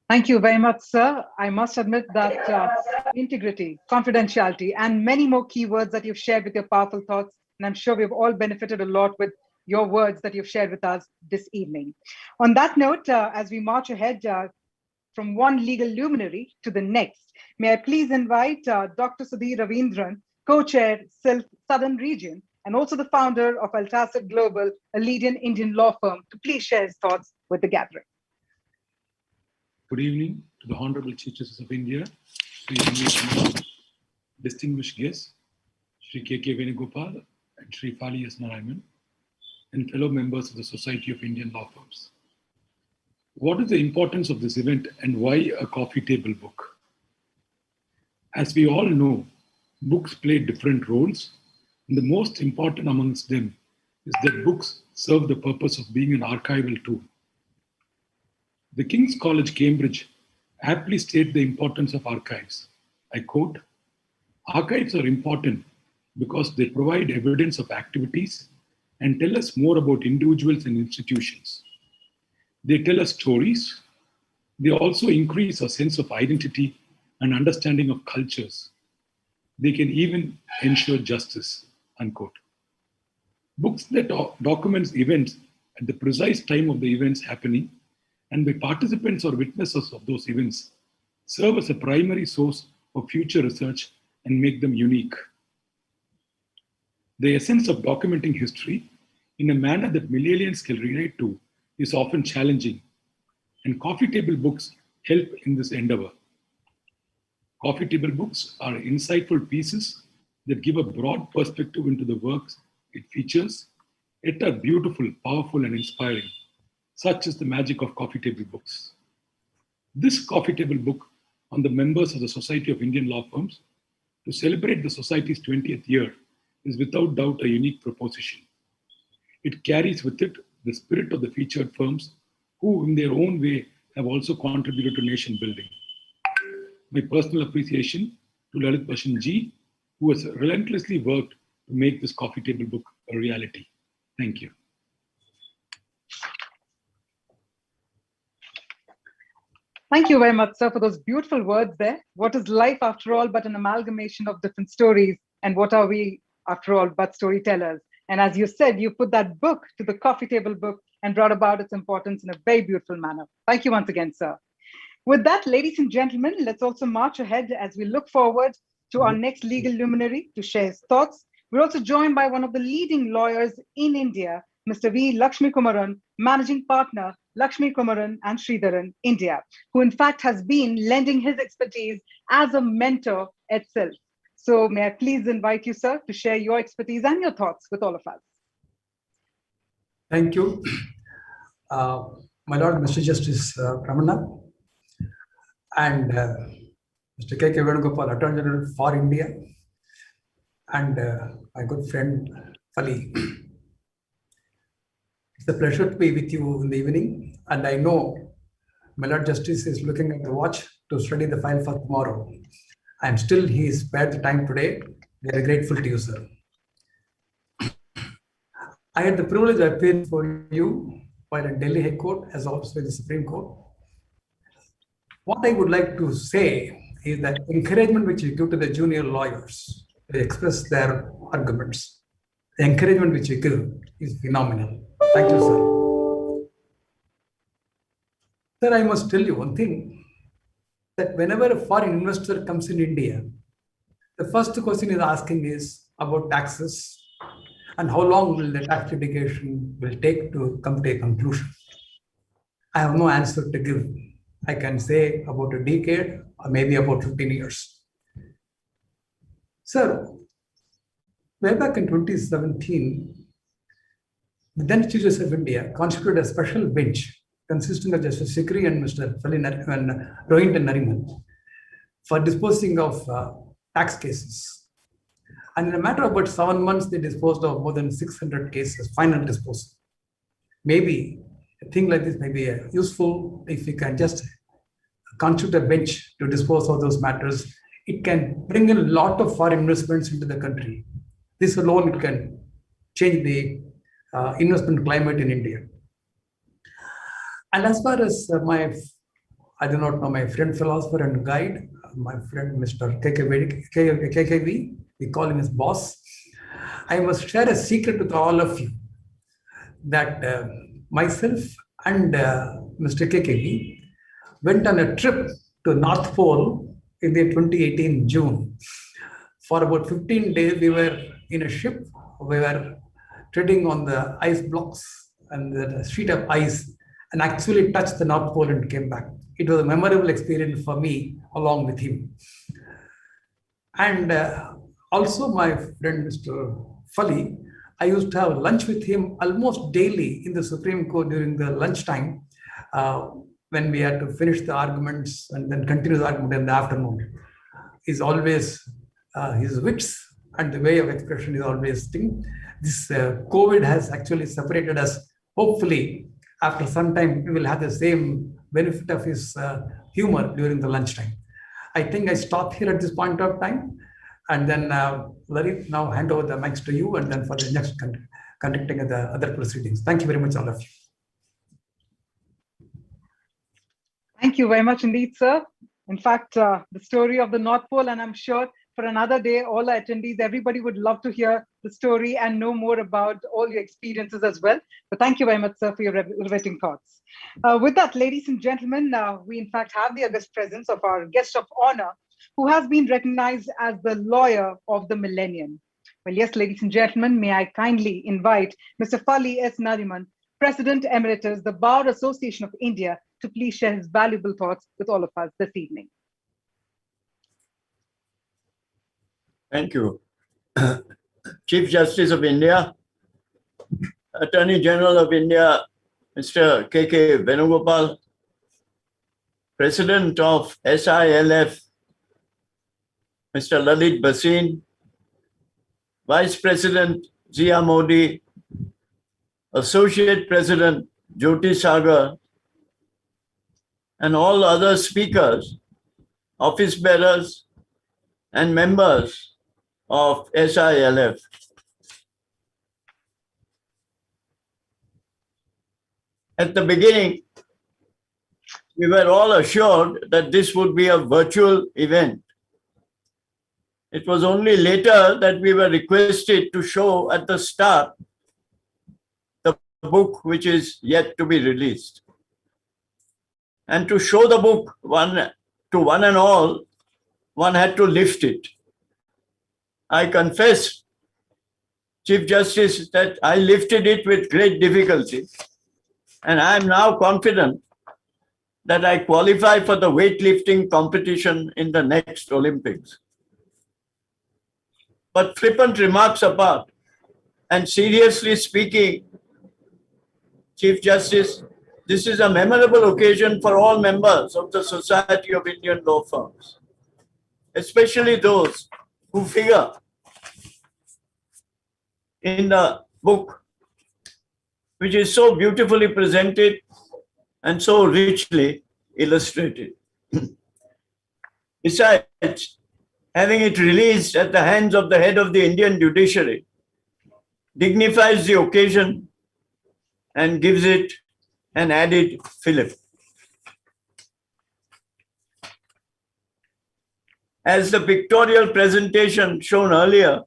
S7: Thank you very much, sir. I must admit that integrity, confidentiality, and many more keywords that you've shared with your powerful thoughts, and I'm sure we've all benefited a lot with your words that you've shared with us this evening. On that note, as we march ahead from one legal luminary to the next, may I please invite Dr. Sudhir Ravindran, co-chair SILF Southern Region, and also the founder of Altasir Global, a leading Indian law firm, to please share his thoughts with the gathering.
S11: Good evening to the Honorable Chief Justice of India, distinguished guests, Shri K.K. Venugopal and Shri Fali S. Nariman, and fellow members of the Society of Indian Law Firms. What is the importance of this event and why a coffee table book? As we all know, books play different roles, and the most important amongst them is that books serve the purpose of being an archival tool. The King's College, Cambridge, aptly state the importance of archives. I quote, "Archives are important because they provide evidence of activities and tell us more about individuals and institutions. They tell us stories. They also increase our sense of identity and understanding of cultures. They can even ensure justice, unquote. Books that documents events at the precise time of the events happening and by participants or witnesses of those events serve as a primary source of future research and make them unique. The essence of documenting history in a manner that millennials can relate to is often challenging, and coffee table books help in this endeavor. Coffee table books are insightful pieces that give a broad perspective into the works it features, yet are beautiful, powerful, and inspiring. Such is the magic of coffee table books. This coffee table book on the members of the Society of Indian Law Firms to celebrate the Society's 20th year is without doubt a unique proposition. It carries with it the spirit of the featured firms who, in their own way, have also contributed to nation building. My personal appreciation to Lalit Bhushan Ji, who has relentlessly worked to make this coffee table book a reality. Thank you.
S7: Thank you very much, sir, for those beautiful words there. What is life, after all, but an amalgamation of different stories? And what are we, after all, but storytellers? And as you said, you put that book to the coffee table book and brought about its importance in a very beautiful manner. Thank you once again, sir. With that, ladies and gentlemen, let's also march ahead as we look forward to our next legal luminary to share his thoughts. We're also joined by one of the leading lawyers in India, Mr. V. Lakshmi Kumaran, Managing Partner, Lakshmi Kumaran and Sridharan, India, who in fact has been lending his expertise as a mentor at SILF. So may I please invite you, sir, to share your expertise and your thoughts with all of us.
S4: Thank you. My Lord, Mr. Justice Ramana, and Mr. K.K. Venugopal, Attorney General for India, and my good friend Fali. It's a pleasure to be with you in the evening, and I know my Lord Justice is looking at the watch to study the file for tomorrow. And still he spared the time today. We are grateful to you, sir. I had the privilege of appearing for you while in Delhi High Court as also in the Supreme Court. What I would like to say is that encouragement which you give to the junior lawyers to express their arguments, the encouragement which you give is phenomenal. Thank you, sir. Sir, I must tell you one thing, that whenever a foreign investor comes in India, the first question is asking is about taxes and how long will the tax litigation will take to come to a conclusion. I have no answer to give. I can say about a decade or maybe about 15 years. Sir, way back in 2017, the then Chief Justice of India constituted a special bench consisting of Justice Sikri and Mr. Rohington Nariman for disposing of tax cases. And in a matter of about 7 months, they disposed of more than 600 cases, final disposal. Maybe a thing like this may be useful if you can just constitute a bench to dispose of those matters. It can bring in a lot of foreign investments into the country. This alone, it can change the investment climate in India. And as far as I do not know, my friend philosopher and guide, my friend Mr. KKV, we call him his boss. I must share a secret with all of you that myself and Mr. KKV went on a trip to North Pole in the 2018 June. For about 15 days, we were in a ship. We were treading on the ice blocks and the sheet of ice and actually touched the North Pole and came back. It was a memorable experience for me along with him. And also my friend Mr. Fali, I used to have lunch with him almost daily in the Supreme Court during the lunchtime when we had to finish the arguments and then continue the argument in the afternoon. He's always, his wits and the way of expression is always thing. This COVID has actually separated us. Hopefully, after some time, we will have the same benefit of his humor during the lunchtime. I think I stop here at this point of time. And then Lalit, now hand over the mics to you and then for the next conducting of the other proceedings. Thank you very much, all of you.
S7: Thank you very much indeed, sir. In fact, the story of the North Pole, and I'm sure for another day. All our attendees, everybody would love to hear the story and know more about all your experiences as well. But thank you very much, sir, for your riveting thoughts. With that, ladies and gentlemen, we in fact have the august presence of our guest of honor, who has been recognized as the lawyer of the millennium. Well, yes, ladies and gentlemen, may I kindly invite Mr. Fali S. Nariman, President Emeritus, the Bar Association of India, to please share his valuable thoughts with all of us this evening.
S12: Thank you. Chief Justice of India, Attorney General of India, Mr. K.K. Venugopal, President of SILF, Mr. Lalit Bhasin, Vice President Zia Modi, Associate President Jyoti Sagar, and all other speakers, office bearers, and members of SILF. At the beginning, we were all assured that this would be a virtual event. It was only later that we were requested to show at the start the book which is yet to be released. And to show the book to one and all, one had to lift it. I confess, Chief Justice, that I lifted it with great difficulty. And I am now confident that I qualify for the weightlifting competition in the next Olympics. But flippant remarks apart, and seriously speaking, Chief Justice, this is a memorable occasion for all members of the Society of Indian Law Firms, especially those who figure in the book, which is so beautifully presented and so richly illustrated. Besides, having it released at the hands of the head of the Indian judiciary dignifies the occasion and gives it an added fillip. As the pictorial presentation shown earlier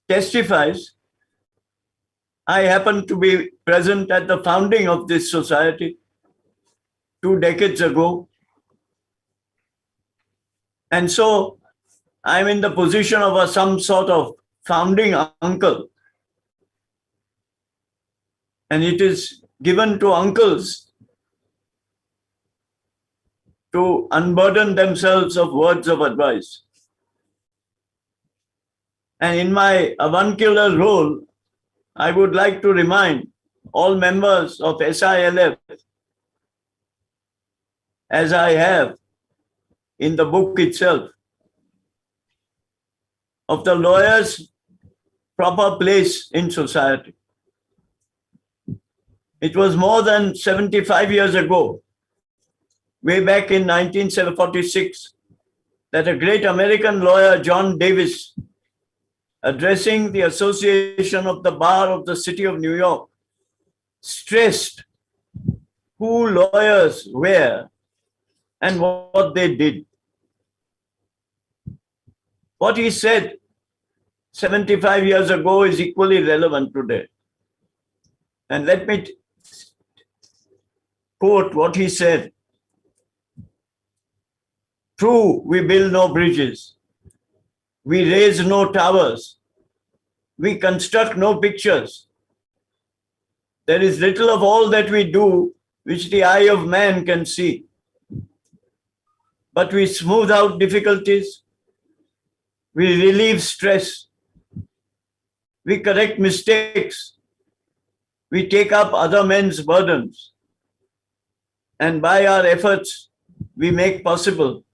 S12: testifies, I happened to be present at the founding of this society 2 decades ago. And so I'm in the position of some sort of founding uncle. And it is given to uncles to unburden themselves of words of advice. And in my avuncular role, I would like to remind all members of SILF, as I have in the book itself, of the lawyer's proper place in society. It was more than 75 years ago, way back in 1946, that a great American lawyer, John Davis, addressing the Association of the Bar of the City of New York, stressed who lawyers were and what they did. What he said 75 years ago is equally relevant today. And let me quote what he said. True, we build no bridges. We raise no towers. We construct no pictures. There is little of all that we do which the eye of man can see. But we smooth out difficulties. We relieve stress. We correct mistakes. We take up other men's burdens. And by our efforts, we make possible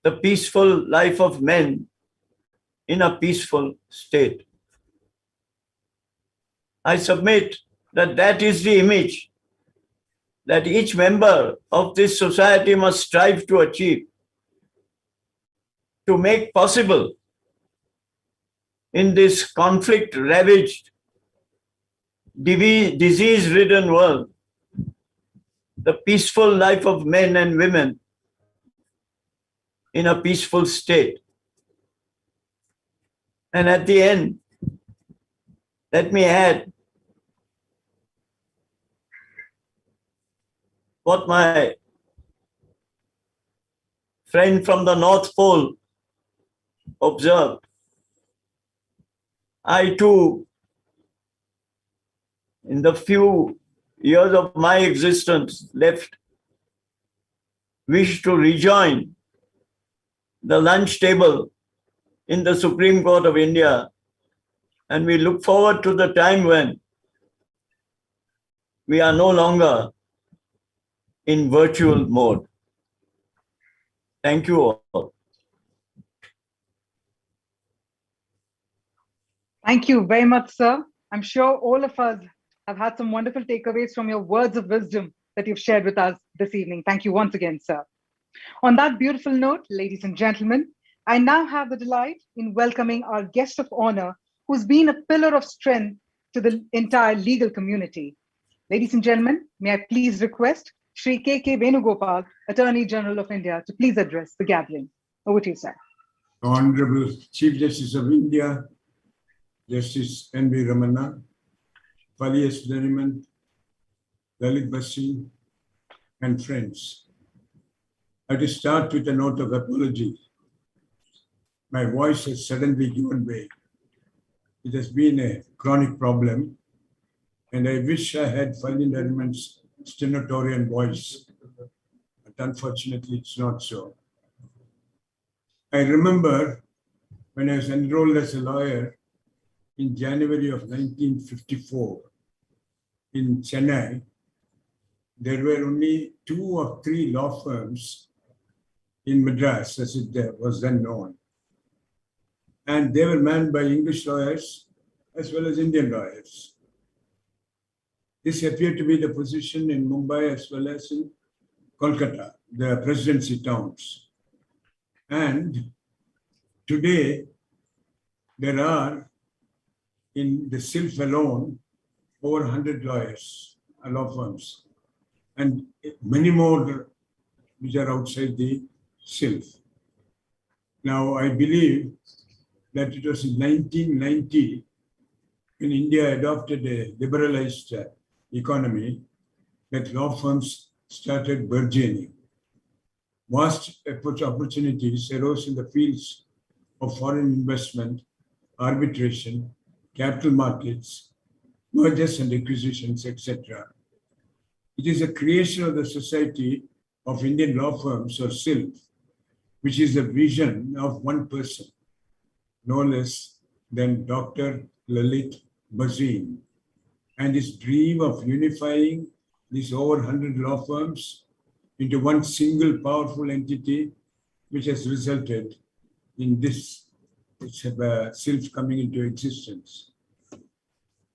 S12: the peaceful life of men in a peaceful state. I submit that that is the image that each member of this society must strive to achieve, to make possible in this conflict-ravaged, disease-ridden world, the peaceful life of men and women in a peaceful state. And at the end, let me add what my friend from the North Pole observed. I too, in the few years of my existence left, wish to rejoin the lunch table in the Supreme Court of India, and we look forward to the time when we are no longer in virtual mode. Thank you all.
S7: Thank you very much, sir. I'm sure all of us have had some wonderful takeaways from your words of wisdom that you've shared with us this evening. Thank you once again, sir. On that beautiful note, ladies and gentlemen, I now have the delight in welcoming our guest of honor, who's been a pillar of strength to the entire legal community. Ladies and gentlemen, may I please request Shri K.K. Venugopal, Attorney General of India, to please address the gathering. Over to you, sir.
S13: Honorable Chief Justice of India, Justice N.V. Ramana, Fali S. Nariman, Lalit Bhasin, and friends. I will start with a note of apology. My voice has suddenly given way. It has been a chronic problem, and I wish I had Fali Nariman's stentorian voice, but unfortunately it's not so. I remember when I was enrolled as a lawyer in January of 1954 in Chennai, there were only 2 or 3 law firms in Madras, as it was then known. And they were manned by English lawyers as well as Indian lawyers. This appeared to be the position in Mumbai as well as in Kolkata, the presidency towns. And today, there are, in the SILF alone, over 100 lawyers, law firms, and many more which are outside the SILF. Now, I believe that it was in 1990 when India adopted a liberalized economy that law firms started burgeoning. Vast opportunities arose in the fields of foreign investment, arbitration, capital markets, mergers and acquisitions, etc. It is a creation of the Society of Indian Law Firms, or SILF, which is the vision of one person, no less than Dr. Lalit Bhasin, and his dream of unifying these over 100 law firms into one single powerful entity, which has resulted in this SILF coming into existence.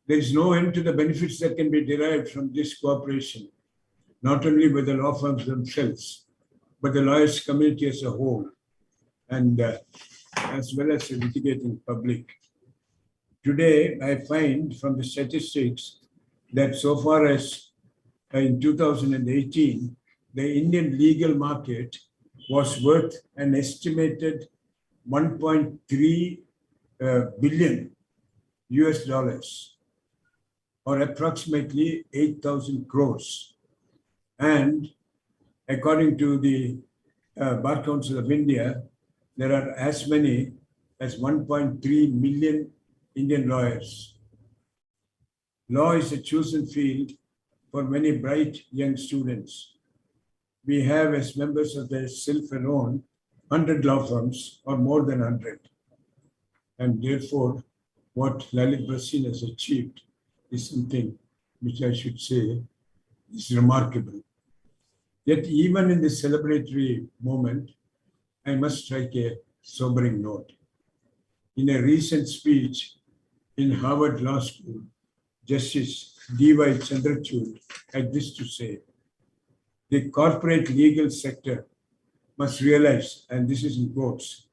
S13: There is no end to the benefits that can be derived from this cooperation, not only by the law firms themselves, but the lawyers community as a whole, and as well as the litigating public. Today, I find from the statistics that so far as in 2018, the Indian legal market was worth an estimated 1.3 billion US dollars, or approximately 8,000 crores. And according to the Bar Council of India, there are as many as 1.3 million Indian lawyers. Law is a chosen field for many bright young students. We have, as members of the SILF alone, 100 law firms, or more than 100. And therefore, what Lalit Bhasin has achieved is something which I should say is remarkable. Yet even in this celebratory moment, I must strike a sobering note. In a recent speech in Harvard Law School, Justice D.Y. Chandrachud had this to say: the corporate legal sector must realize, and this is in quotes,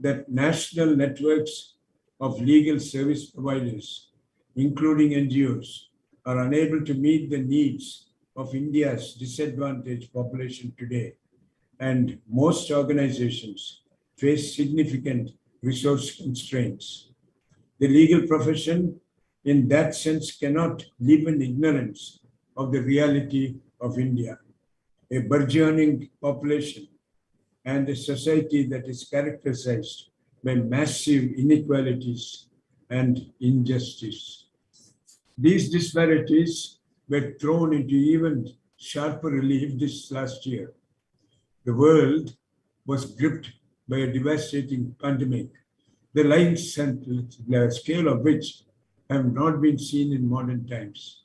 S13: that national networks of legal service providers, including NGOs, are unable to meet the needs of India's disadvantaged population today, and most organizations face significant resource constraints. The legal profession, in that sense, cannot live in ignorance of the reality of India, a burgeoning population and a society that is characterized by massive inequalities and injustice. These disparities were thrown into even sharper relief this last year. The world was gripped by a devastating pandemic, the length and the scale of which have not been seen in modern times.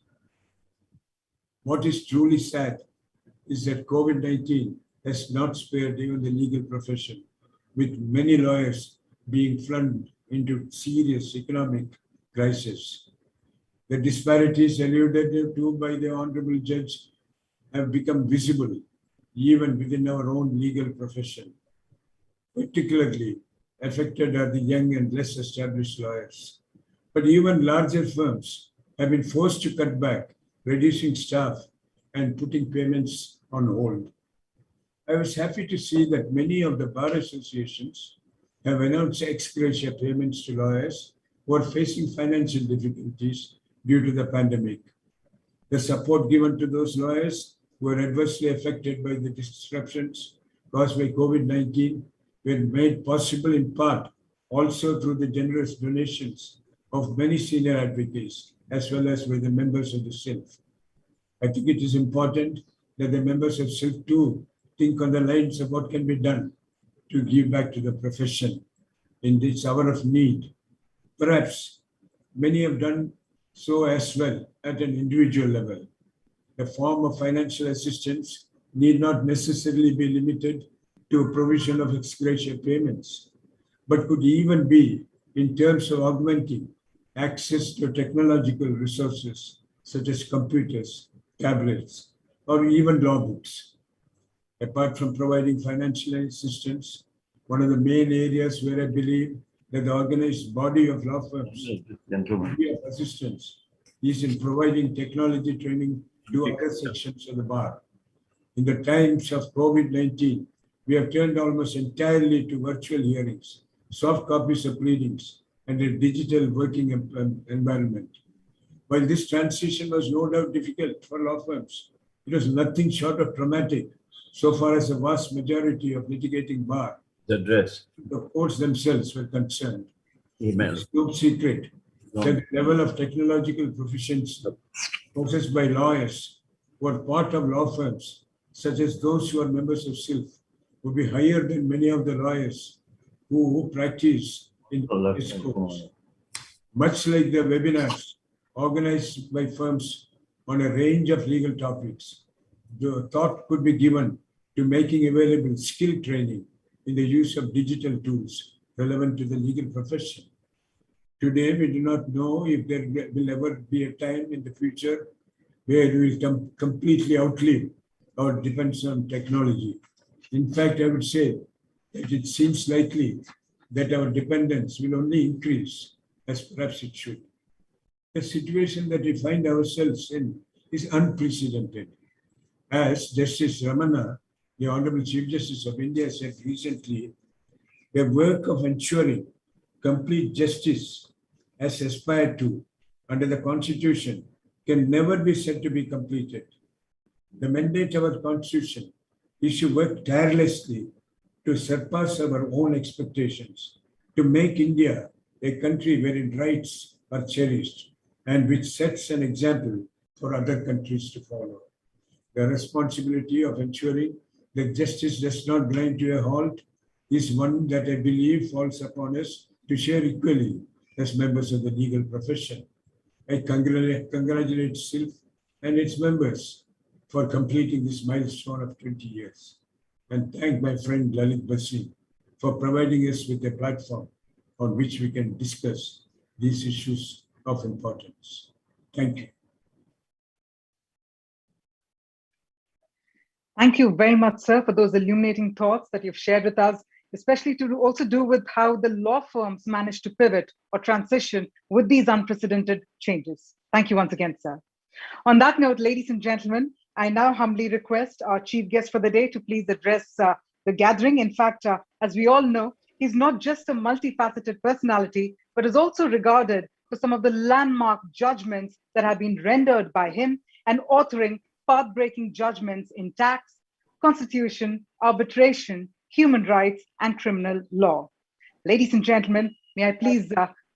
S13: What is truly sad is that COVID-19 has not spared even the legal profession, with many lawyers being flung into serious economic crisis. The disparities alluded to by the Honorable Judge have become visible even within our own legal profession. Particularly affected are the young and less established lawyers. But even larger firms have been forced to cut back, reducing staff and putting payments on hold. I was happy to see that many of the bar associations have announced ex gratia payments to lawyers who are facing financial difficulties due to the pandemic. The support given to those lawyers who were adversely affected by the disruptions caused by COVID-19 were made possible in part also through the generous donations of many senior advocates, as well as by the members of the SILF. I think it is important that the members of SILF too think on the lines of what can be done to give back to the profession in this hour of need. Perhaps many have done so as well at an individual level. The form of financial assistance need not necessarily be limited to a provision of ex gratia payments, but could even be in terms of augmenting access to technological resources such as computers, tablets, or even law books. Apart from providing financial assistance, one of the main areas where I believe that the organized body of law firms will be of assistance is in providing technology training to other sections of the bar. In the times of COVID-19, we have turned almost entirely to virtual hearings, soft copies of pleadings, and a digital working environment. While this transition was no doubt difficult for law firms, it was nothing short of traumatic so far as the vast majority of litigating bar, the courts themselves were concerned. It's no secret that the level of technological proficiency possessed by lawyers who are part of law firms, such as those who are members of SILF, would be higher than many of the lawyers who practice in this courts. Much like the webinars organized by firms on a range of legal topics, the thought could be given to making available skill training in the use of digital tools relevant to the legal profession. Today, we do not know if there will ever be a time in the future where we will completely outlive our dependence on technology. In fact, I would say that it seems likely that our dependence will only increase, as perhaps it should. The situation that we find ourselves in is unprecedented. As Justice Ramana, the Honorable Chief Justice of India, said recently, the work of ensuring complete justice as aspired to under the Constitution can never be said to be completed. The mandate of our Constitution is to work tirelessly to surpass our own expectations, to make India a country wherein rights are cherished and which sets an example for other countries to follow. The responsibility of ensuring that justice does not grind to a halt is one that I believe falls upon us to share equally as members of the legal profession. I congratulate SILF and its members for completing this milestone of 20 years, and thank my friend Lalit Bhasin for providing us with a platform on which we can discuss these issues of importance. Thank you.
S7: Thank you very much, sir, for those illuminating thoughts that you've shared with us, especially to also do with how the law firms managed to pivot or transition with these unprecedented changes. Thank you once again, sir. On that note, ladies and gentlemen, I now humbly request our chief guest for the day to please address The gathering, in fact, as we all know, he's not just a multifaceted personality, but is also regarded for some of the landmark judgments that have been rendered by him and authoring path-breaking judgments in tax, constitution, arbitration, human rights, and criminal law. Ladies and gentlemen, may I please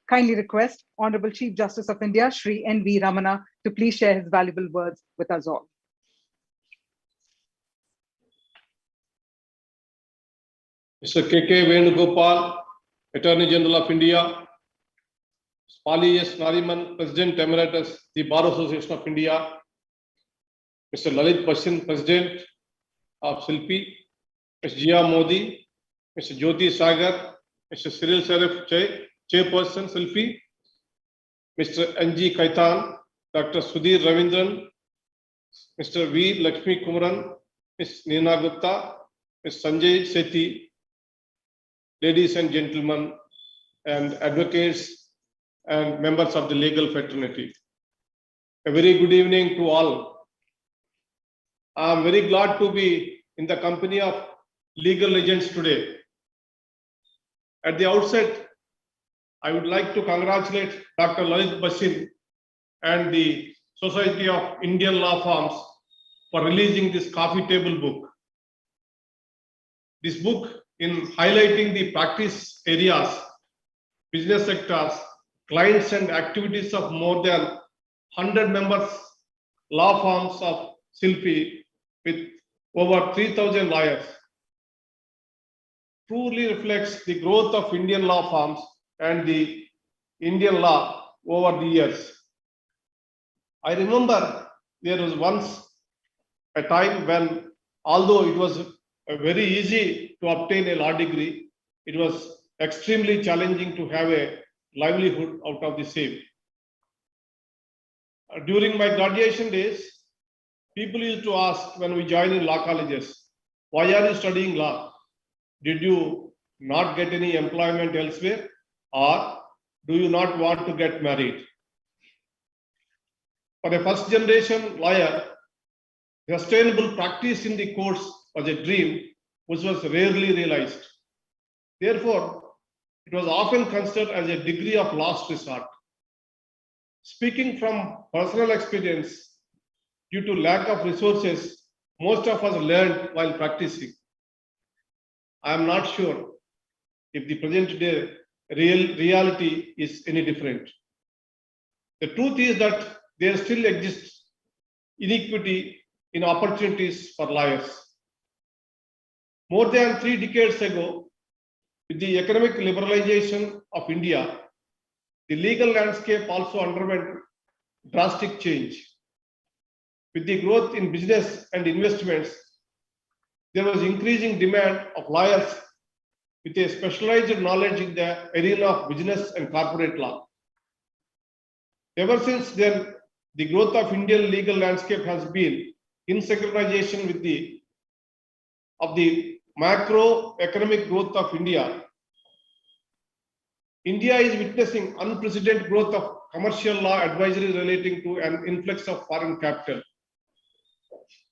S7: kindly request Honorable Chief Justice of India, Shri N.V. Ramana, to please share his valuable words with us all.
S14: Mr. K.K. Venugopal, Attorney General of India, Fali S. Nariman, President Emeritus, the Bar Association of India, Mr. Lalit Bhasin, President of SILF A, Ms. Jia Modi, Mr. Jyoti Sagar, Mr. Cyril Sarif, Chairperson, SILF A, Mr. N.G. Kaitan, Dr. Sudhir Ravindran, Mr. V. Lakshmi Kumaran, Ms. Neena Gupta, Ms. Sanjay Sethi, ladies and gentlemen, and advocates and members of the legal fraternity. A very good evening to all. I am very glad to be in the company of legal legends today. At the outset, I would like to congratulate Dr. Lalit Bhasin and the Society of Indian Law Firms for releasing this coffee table book. This book, in highlighting the practice areas, business sectors, clients and activities of more than 100 members law firms of SILF A with over 3,000 lawyers, truly reflects the growth of Indian law firms and the Indian law over the years. I remember there was once a time when, although it was very easy to obtain a law degree, it was extremely challenging to have a livelihood out of the same. During my graduation days, people used to ask when we joined in law colleges, why are you studying law? Did you not get any employment elsewhere? Or do you not want to get married? For a first generation lawyer, sustainable practice in the courts was a dream which was rarely realized. Therefore, it was often considered as a degree of last resort. Speaking from personal experience, due to lack of resources, most of us learned while practicing. I am not sure if the present day reality is any different. The truth is that there still exists inequity in opportunities for lawyers. More than 3 decades ago, with the economic liberalization of India, the legal landscape also underwent drastic change. With the growth in business and investments, there was increasing demand of lawyers with a specialized knowledge in the arena of business and corporate law. Ever since then, the growth of Indian legal landscape has been in synchronization with the macroeconomic growth of India. India is witnessing unprecedented growth of commercial law advisory relating to an influx of foreign capital.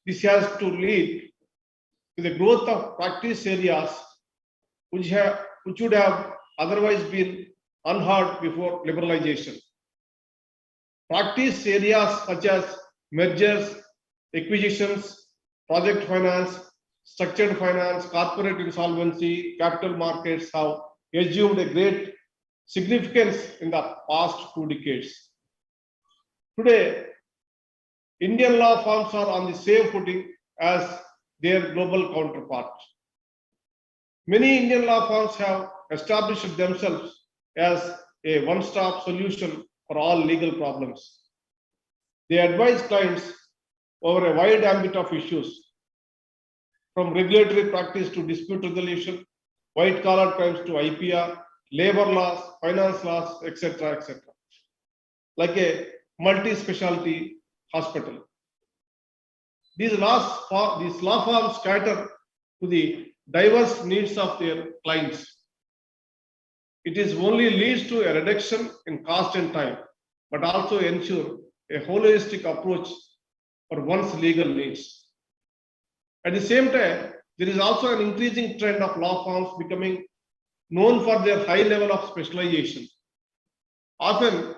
S14: This has to lead to the growth of practice areas which would have otherwise been unheard before liberalization. Practice areas such as mergers, acquisitions, project finance, structured finance, corporate insolvency, capital markets have assumed a great significance in the past 2 decades. Today, Indian law firms are on the same footing as their global counterparts. Many Indian law firms have established themselves as a one-stop solution for all legal problems. They advise clients over a wide ambit of issues, from regulatory practice to dispute resolution, white-collar crimes to IPR, labor laws, finance laws, etc., etc., like a multi-specialty hospital. These law firms cater to the diverse needs of their clients. It is only leads to a reduction in cost and time, but also ensure a holistic approach for one's legal needs. At the same time, There is also an increasing trend of law firms becoming known for their high level of specialization. Often,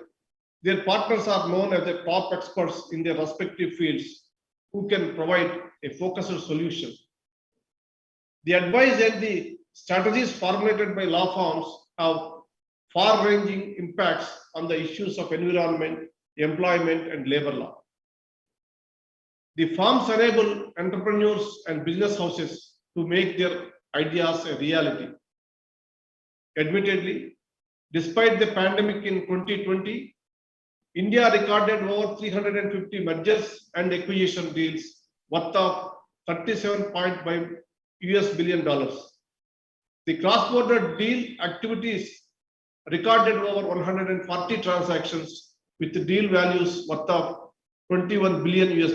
S14: their partners are known as the top experts in their respective fields who can provide a focused solution. The advice and the strategies formulated by law firms have far-ranging impacts on the issues of environment, employment, and labor law. The firms enable entrepreneurs and business houses to make their ideas a reality. Admittedly, despite the pandemic in 2020, India recorded over 350 mergers and acquisition deals worth of $37.5 billion. The cross-border deal activities recorded over 140 transactions with deal values worth of $21 billion.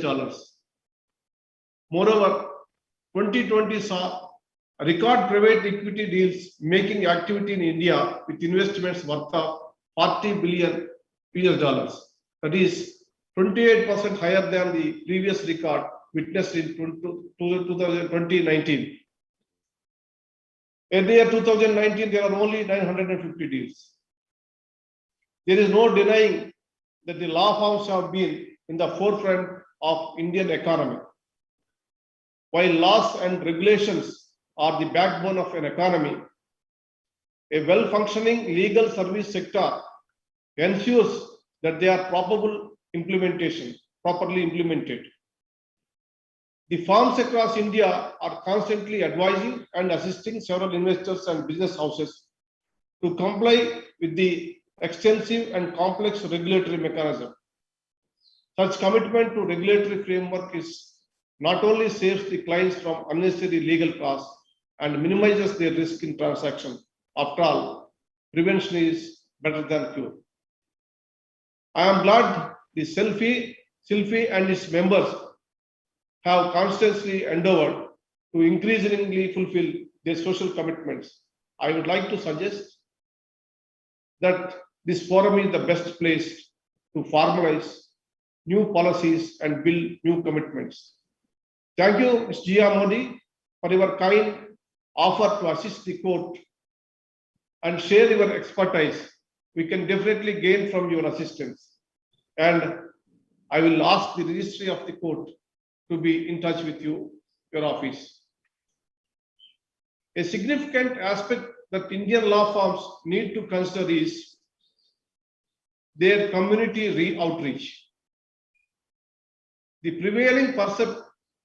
S14: Moreover, 2020 saw record private equity deals making activity in India with investments worth of $40 billion. That is 28% higher than the previous record witnessed in 2019. In the year 2019, there were only 950 deals. There is no denying that the law firms have been in the forefront of Indian economy. While laws and regulations are the backbone of an economy, a well-functioning legal service sector ensures that they are properly implemented. The firms across India are constantly advising and assisting several investors and business houses to comply with the extensive and complex regulatory mechanism. Such commitment to regulatory framework is not only saves the clients from unnecessary legal costs and minimizes their risk in transaction. After all, prevention is better than cure. I am glad the SILF A and its members have constantly endeavored to increasingly fulfill their social commitments. I would like to suggest that this forum is the best place to formalize new policies and build new commitments. Thank you, Ms. Jia Modi, for your kind offer to assist the court and share your expertise. We can definitely gain from your assistance. And I will ask the registry of the court to be in touch with you, your office. A significant aspect that Indian law firms need to consider is their community outreach. The prevailing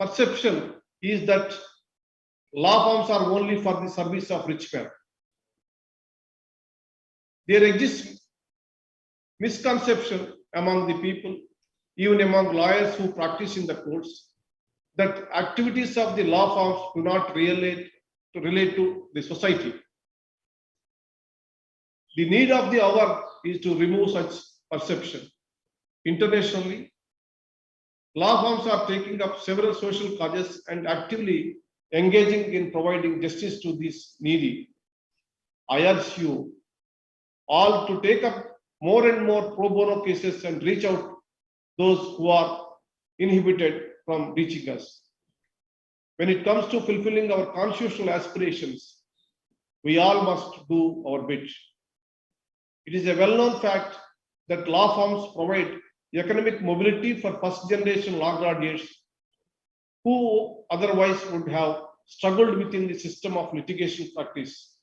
S14: perception is that law firms are only for the service of rich men. There exists misconception among the people, even among lawyers who practice in the courts, that activities of the law firms do not relate to the society. The need of the hour is to remove such perception. Internationally, law firms are taking up several social causes and actively engaging in providing justice to these needy. I urge you all to take up more and more pro bono cases and reach out those who are inhibited from reaching us. When it comes to fulfilling our constitutional aspirations, we all must do our bit. It is a well-known fact that law firms provide economic mobility for first-generation law graduates who otherwise would have struggled within the system of litigation practice.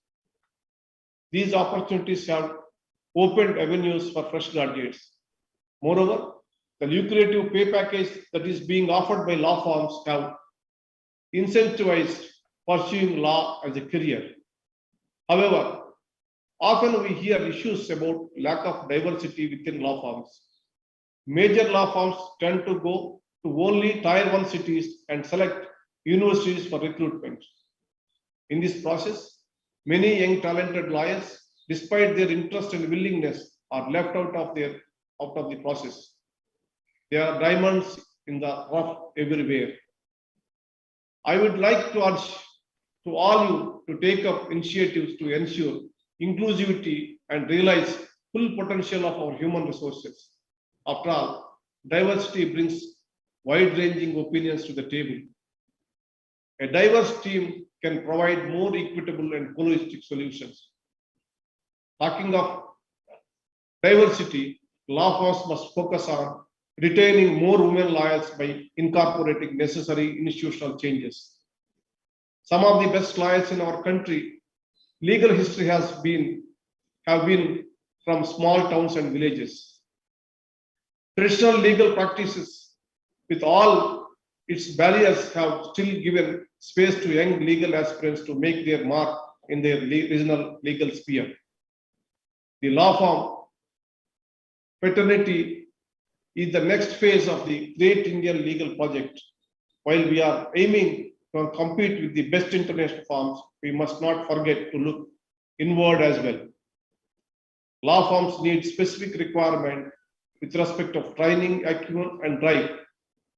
S14: These opportunities have opened avenues for fresh graduates. Moreover, the lucrative pay package that is being offered by law firms have incentivized pursuing law as a career. However, often we hear issues about lack of diversity within law firms. Major law firms tend to go to only Tier 1 cities and select universities for recruitment. In this process, many young talented lawyers, despite their interest and willingness, are left out of the process. There are diamonds in the rough everywhere. I would like to urge to all you to take up initiatives to ensure inclusivity and realize full potential of our human resources. After all, diversity brings wide-ranging opinions to the table. A diverse team can provide more equitable and holistic solutions. Talking of diversity, law firms must focus on retaining more women lawyers by incorporating necessary institutional changes. Some of the best lawyers in our country, legal history have been from small towns and villages. Traditional legal practices, with all its barriers, have still given space to young legal aspirants to make their mark in their regional legal sphere. The law firm fraternity is the next phase of the great Indian legal project. While we are aiming to compete with the best international firms, we must not forget to look inward as well. Law firms need specific requirements with respect of training, acumen, and drive.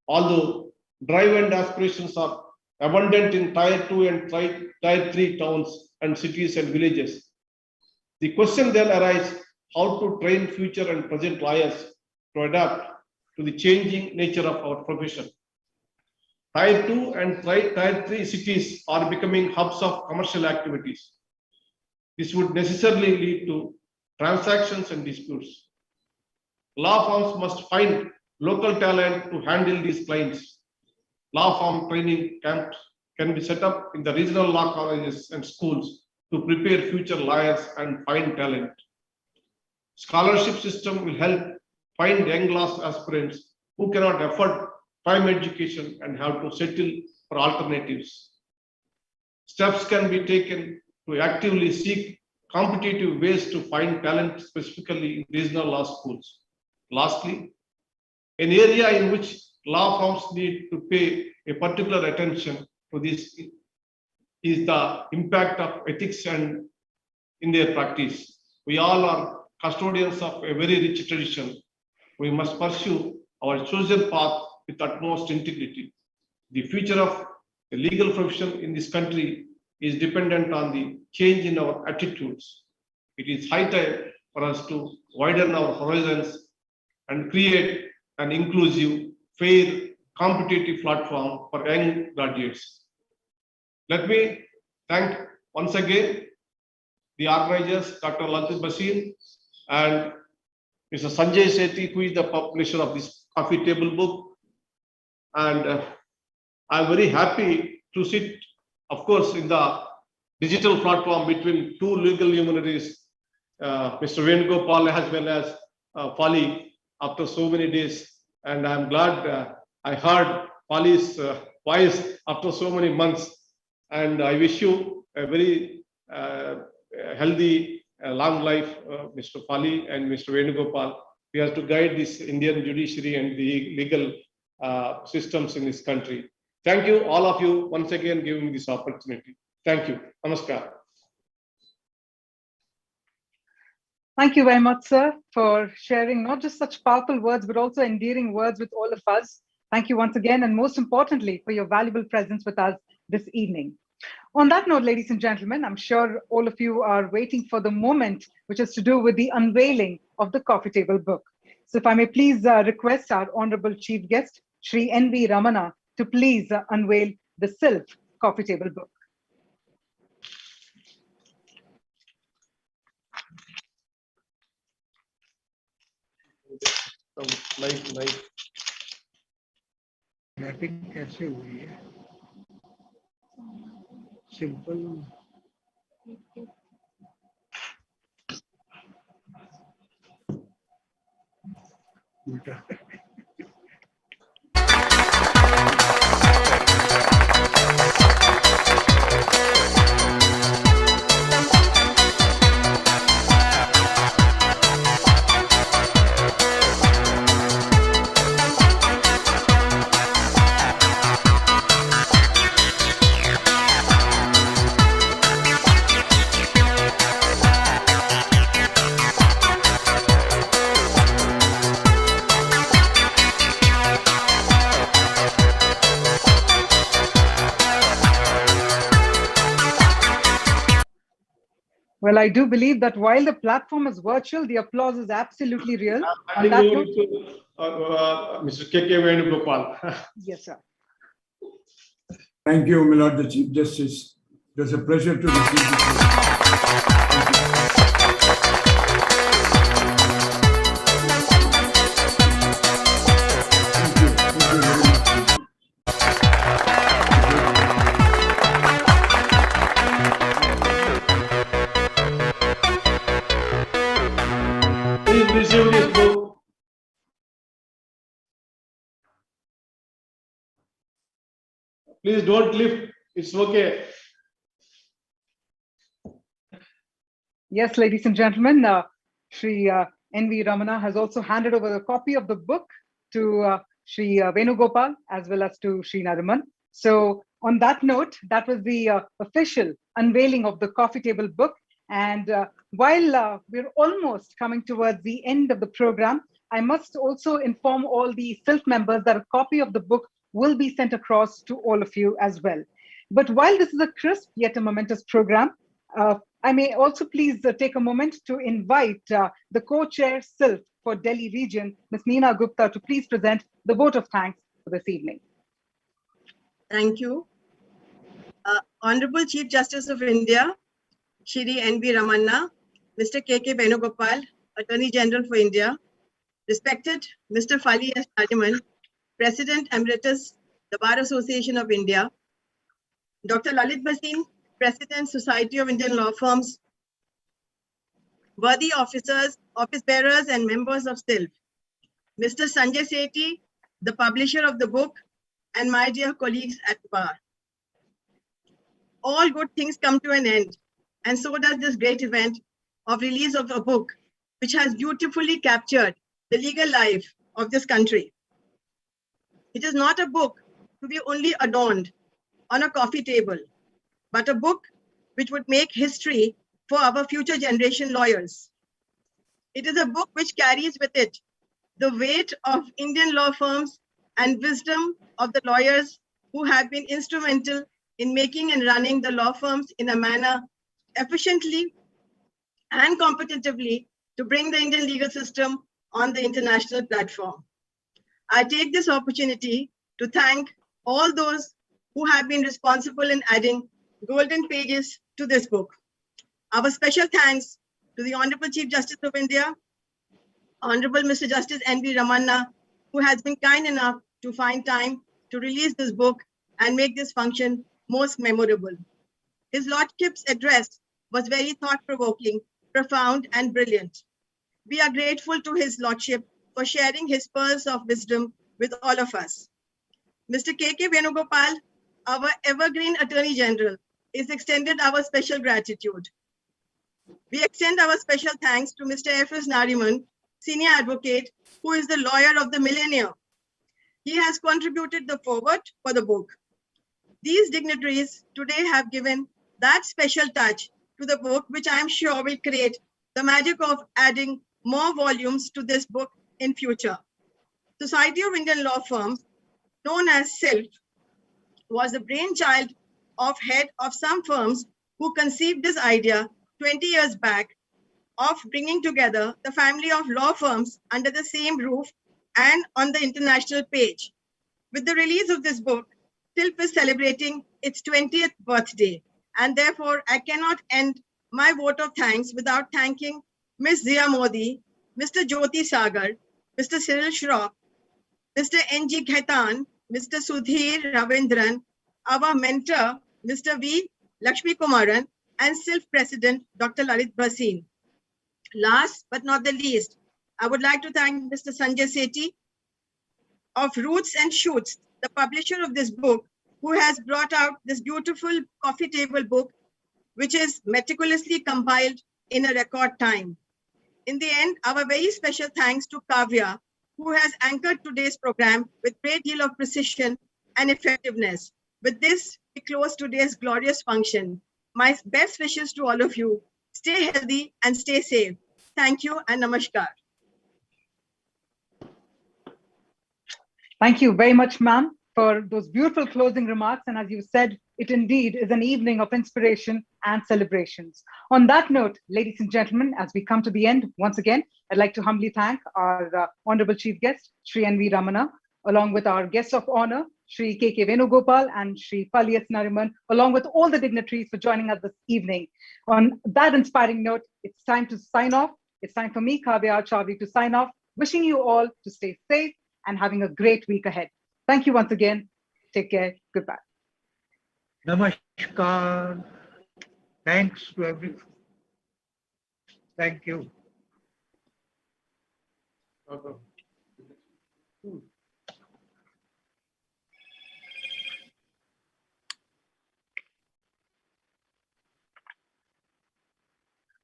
S14: Although drive and aspirations are abundant in Tier 2 and Tier 3 towns and cities and villages, the question then arises how to train future and present lawyers to adapt to the changing nature of our profession. Tier 2 and Tier 3 cities are becoming hubs of commercial activities. This would necessarily lead to transactions and disputes. Law firms must find local talent to handle these clients. Law firm training camps can be set up in the regional law colleges and schools to prepare future lawyers and find talent. Scholarship system will help find young law aspirants who cannot afford prime education and have to settle for alternatives. Steps can be taken to actively seek competitive ways to find talent, specifically in regional law schools. Lastly, an area in which law firms need to pay a particular attention to this is the impact of ethics and in their practice. We all are custodians of a very rich tradition. We must pursue our chosen path with utmost integrity. The future of the legal profession in this country is dependent on the change in our attitudes. It is high time for us to widen our horizons and create an inclusive, fair, competitive platform for young graduates. Let me thank once again the organizers, Dr. Lalit Bhasin and Mr. Sanjay Sethi, who is the publisher of this coffee table book. And I'm very happy to sit, of course, in the digital platform between two legal luminaries, Mr. Venugopal as well as Fali, after so many days. And I'm glad I heard Fali's voice after so many months. And I wish you a very healthy, long life, Mr. Fali and Mr. Venugopal. We have to guide this Indian judiciary and the legal systems in this country. Thank you, all of you, once again giving me this opportunity. Thank you. Namaskar.
S7: Thank you very much, sir, for sharing not just such powerful words, but also endearing words with all of us. Thank you once again, and most importantly, for your valuable presence with us this evening. On that note, ladies and gentlemen, I'm sure all of you are waiting for the moment, which is to do with the unveiling of the coffee table book. So if I may please request our honorable chief guest, Shri N.V. Ramana, to please unveil the SILF coffee table book.
S2: Mapping कैसे हुई है simple उल्टा
S7: Well, I do believe that while the platform is virtual, the applause is absolutely real. On that note,
S14: Mr. K.K. Venugopal.
S7: Yes, sir.
S13: Thank you, my Lord the Chief Justice. It was a pleasure to receive this.
S14: Please receive this book. Please don't lift. It's okay.
S7: Yes, ladies and gentlemen, Shri N.V. Ramana has also handed over a copy of the book to Shri Venugopal as well as to Shri Nariman. So on that note, that was the official unveiling of the coffee table book. And while we're almost coming towards the end of the program, I must also inform all the SILF members that a copy of the book will be sent across to all of you as well. But while this is a crisp yet a momentous program, I may also please take a moment to invite the co-chair SILF for Delhi region, Ms. Neena Gupta, to please present the vote of thanks for this evening.
S15: Thank you. Honorable Chief Justice of India, Shri N.V. Ramana, Mr. K.K. Venugopal, Attorney General for India, respected Mr. Fali S. Nariman, President Emeritus, the Bar Association of India, Dr. Lalit Bhasin, President, Society of Indian Law Firms, worthy officers, office bearers, and members of SILF, Mr. Sanjay Sethi, the publisher of the book, and my dear colleagues at the bar. All good things come to an end, and so does this great event of release of a book which has beautifully captured the legal life of this country. It is not a book to be only adorned on a coffee table, but a book which would make history for our future generation lawyers. It is a book which carries with it the weight of Indian law firms and wisdom of the lawyers who have been instrumental in making and running the law firms in a manner efficiently and competitively to bring the Indian legal system on the international platform. I take this opportunity to thank all those who have been responsible in adding golden pages to this book. Our special thanks to the Honorable Chief Justice of India, Honorable Mr. Justice N.V. Ramana, who has been kind enough to find time to release this book and make this function most memorable. His Lordship's address was very thought-provoking, profound, and brilliant. We are grateful to His Lordship for sharing his pearls of wisdom with all of us. Mr. K.K. Venugopal, our evergreen Attorney General, is extended our special gratitude. We extend our special thanks to Mr. F.S. Nariman, Senior Advocate, who is the lawyer of the millennium. He has contributed the foreword for the book. These dignitaries today have given that special touch to the book, which I am sure will create the magic of adding more volumes to this book in future. Society of Indian Law Firms, known as SILF, was the brainchild of head of some firms who conceived this idea 20 years back of bringing together the family of law firms under the same roof and on the international page. With the release of this book, SILF is celebrating its 20th birthday, and therefore I cannot end my vote of thanks without thanking Ms. Zia Modi, Mr. Jyoti Sagar, Mr. Cyril Shroff, Mr. N.G. Khaitan, Mr. Sudhir Ravindran, our mentor, Mr. V. Lakshmi Kumaran, and SILF President, Dr. Lalit Bhasin. Last but not the least, I would like to thank Mr. Sanjay Sethi of Roots and Shoots, the publisher of this book, who has brought out this beautiful coffee table book, which is meticulously compiled in a record time. In the end, our very special thanks to Kavya, who has anchored today's program with a great deal of precision and effectiveness. With this, we close today's glorious function. My best wishes to all of you. Stay healthy and stay safe. Thank you and namaskar.
S7: Thank you very much, ma'am, for those beautiful closing remarks. And as you said, it indeed is an evening of inspiration and celebrations. On that note, ladies and gentlemen, as we come to the end, once again, I'd like to humbly thank our Honorable Chief Guest, Shri N.V. Ramana, along with our guests of honor, Shri K.K. Venugopal and Shri Fali S. Nariman, along with all the dignitaries for joining us this evening. On that inspiring note, it's time to sign off. It's time for me, Kavya Chavli, to sign off, wishing you all to stay safe and having a great week ahead. Thank you once again. Take care. Goodbye.
S2: Namaskar. Thanks to everyone. Thank you.
S14: Okay.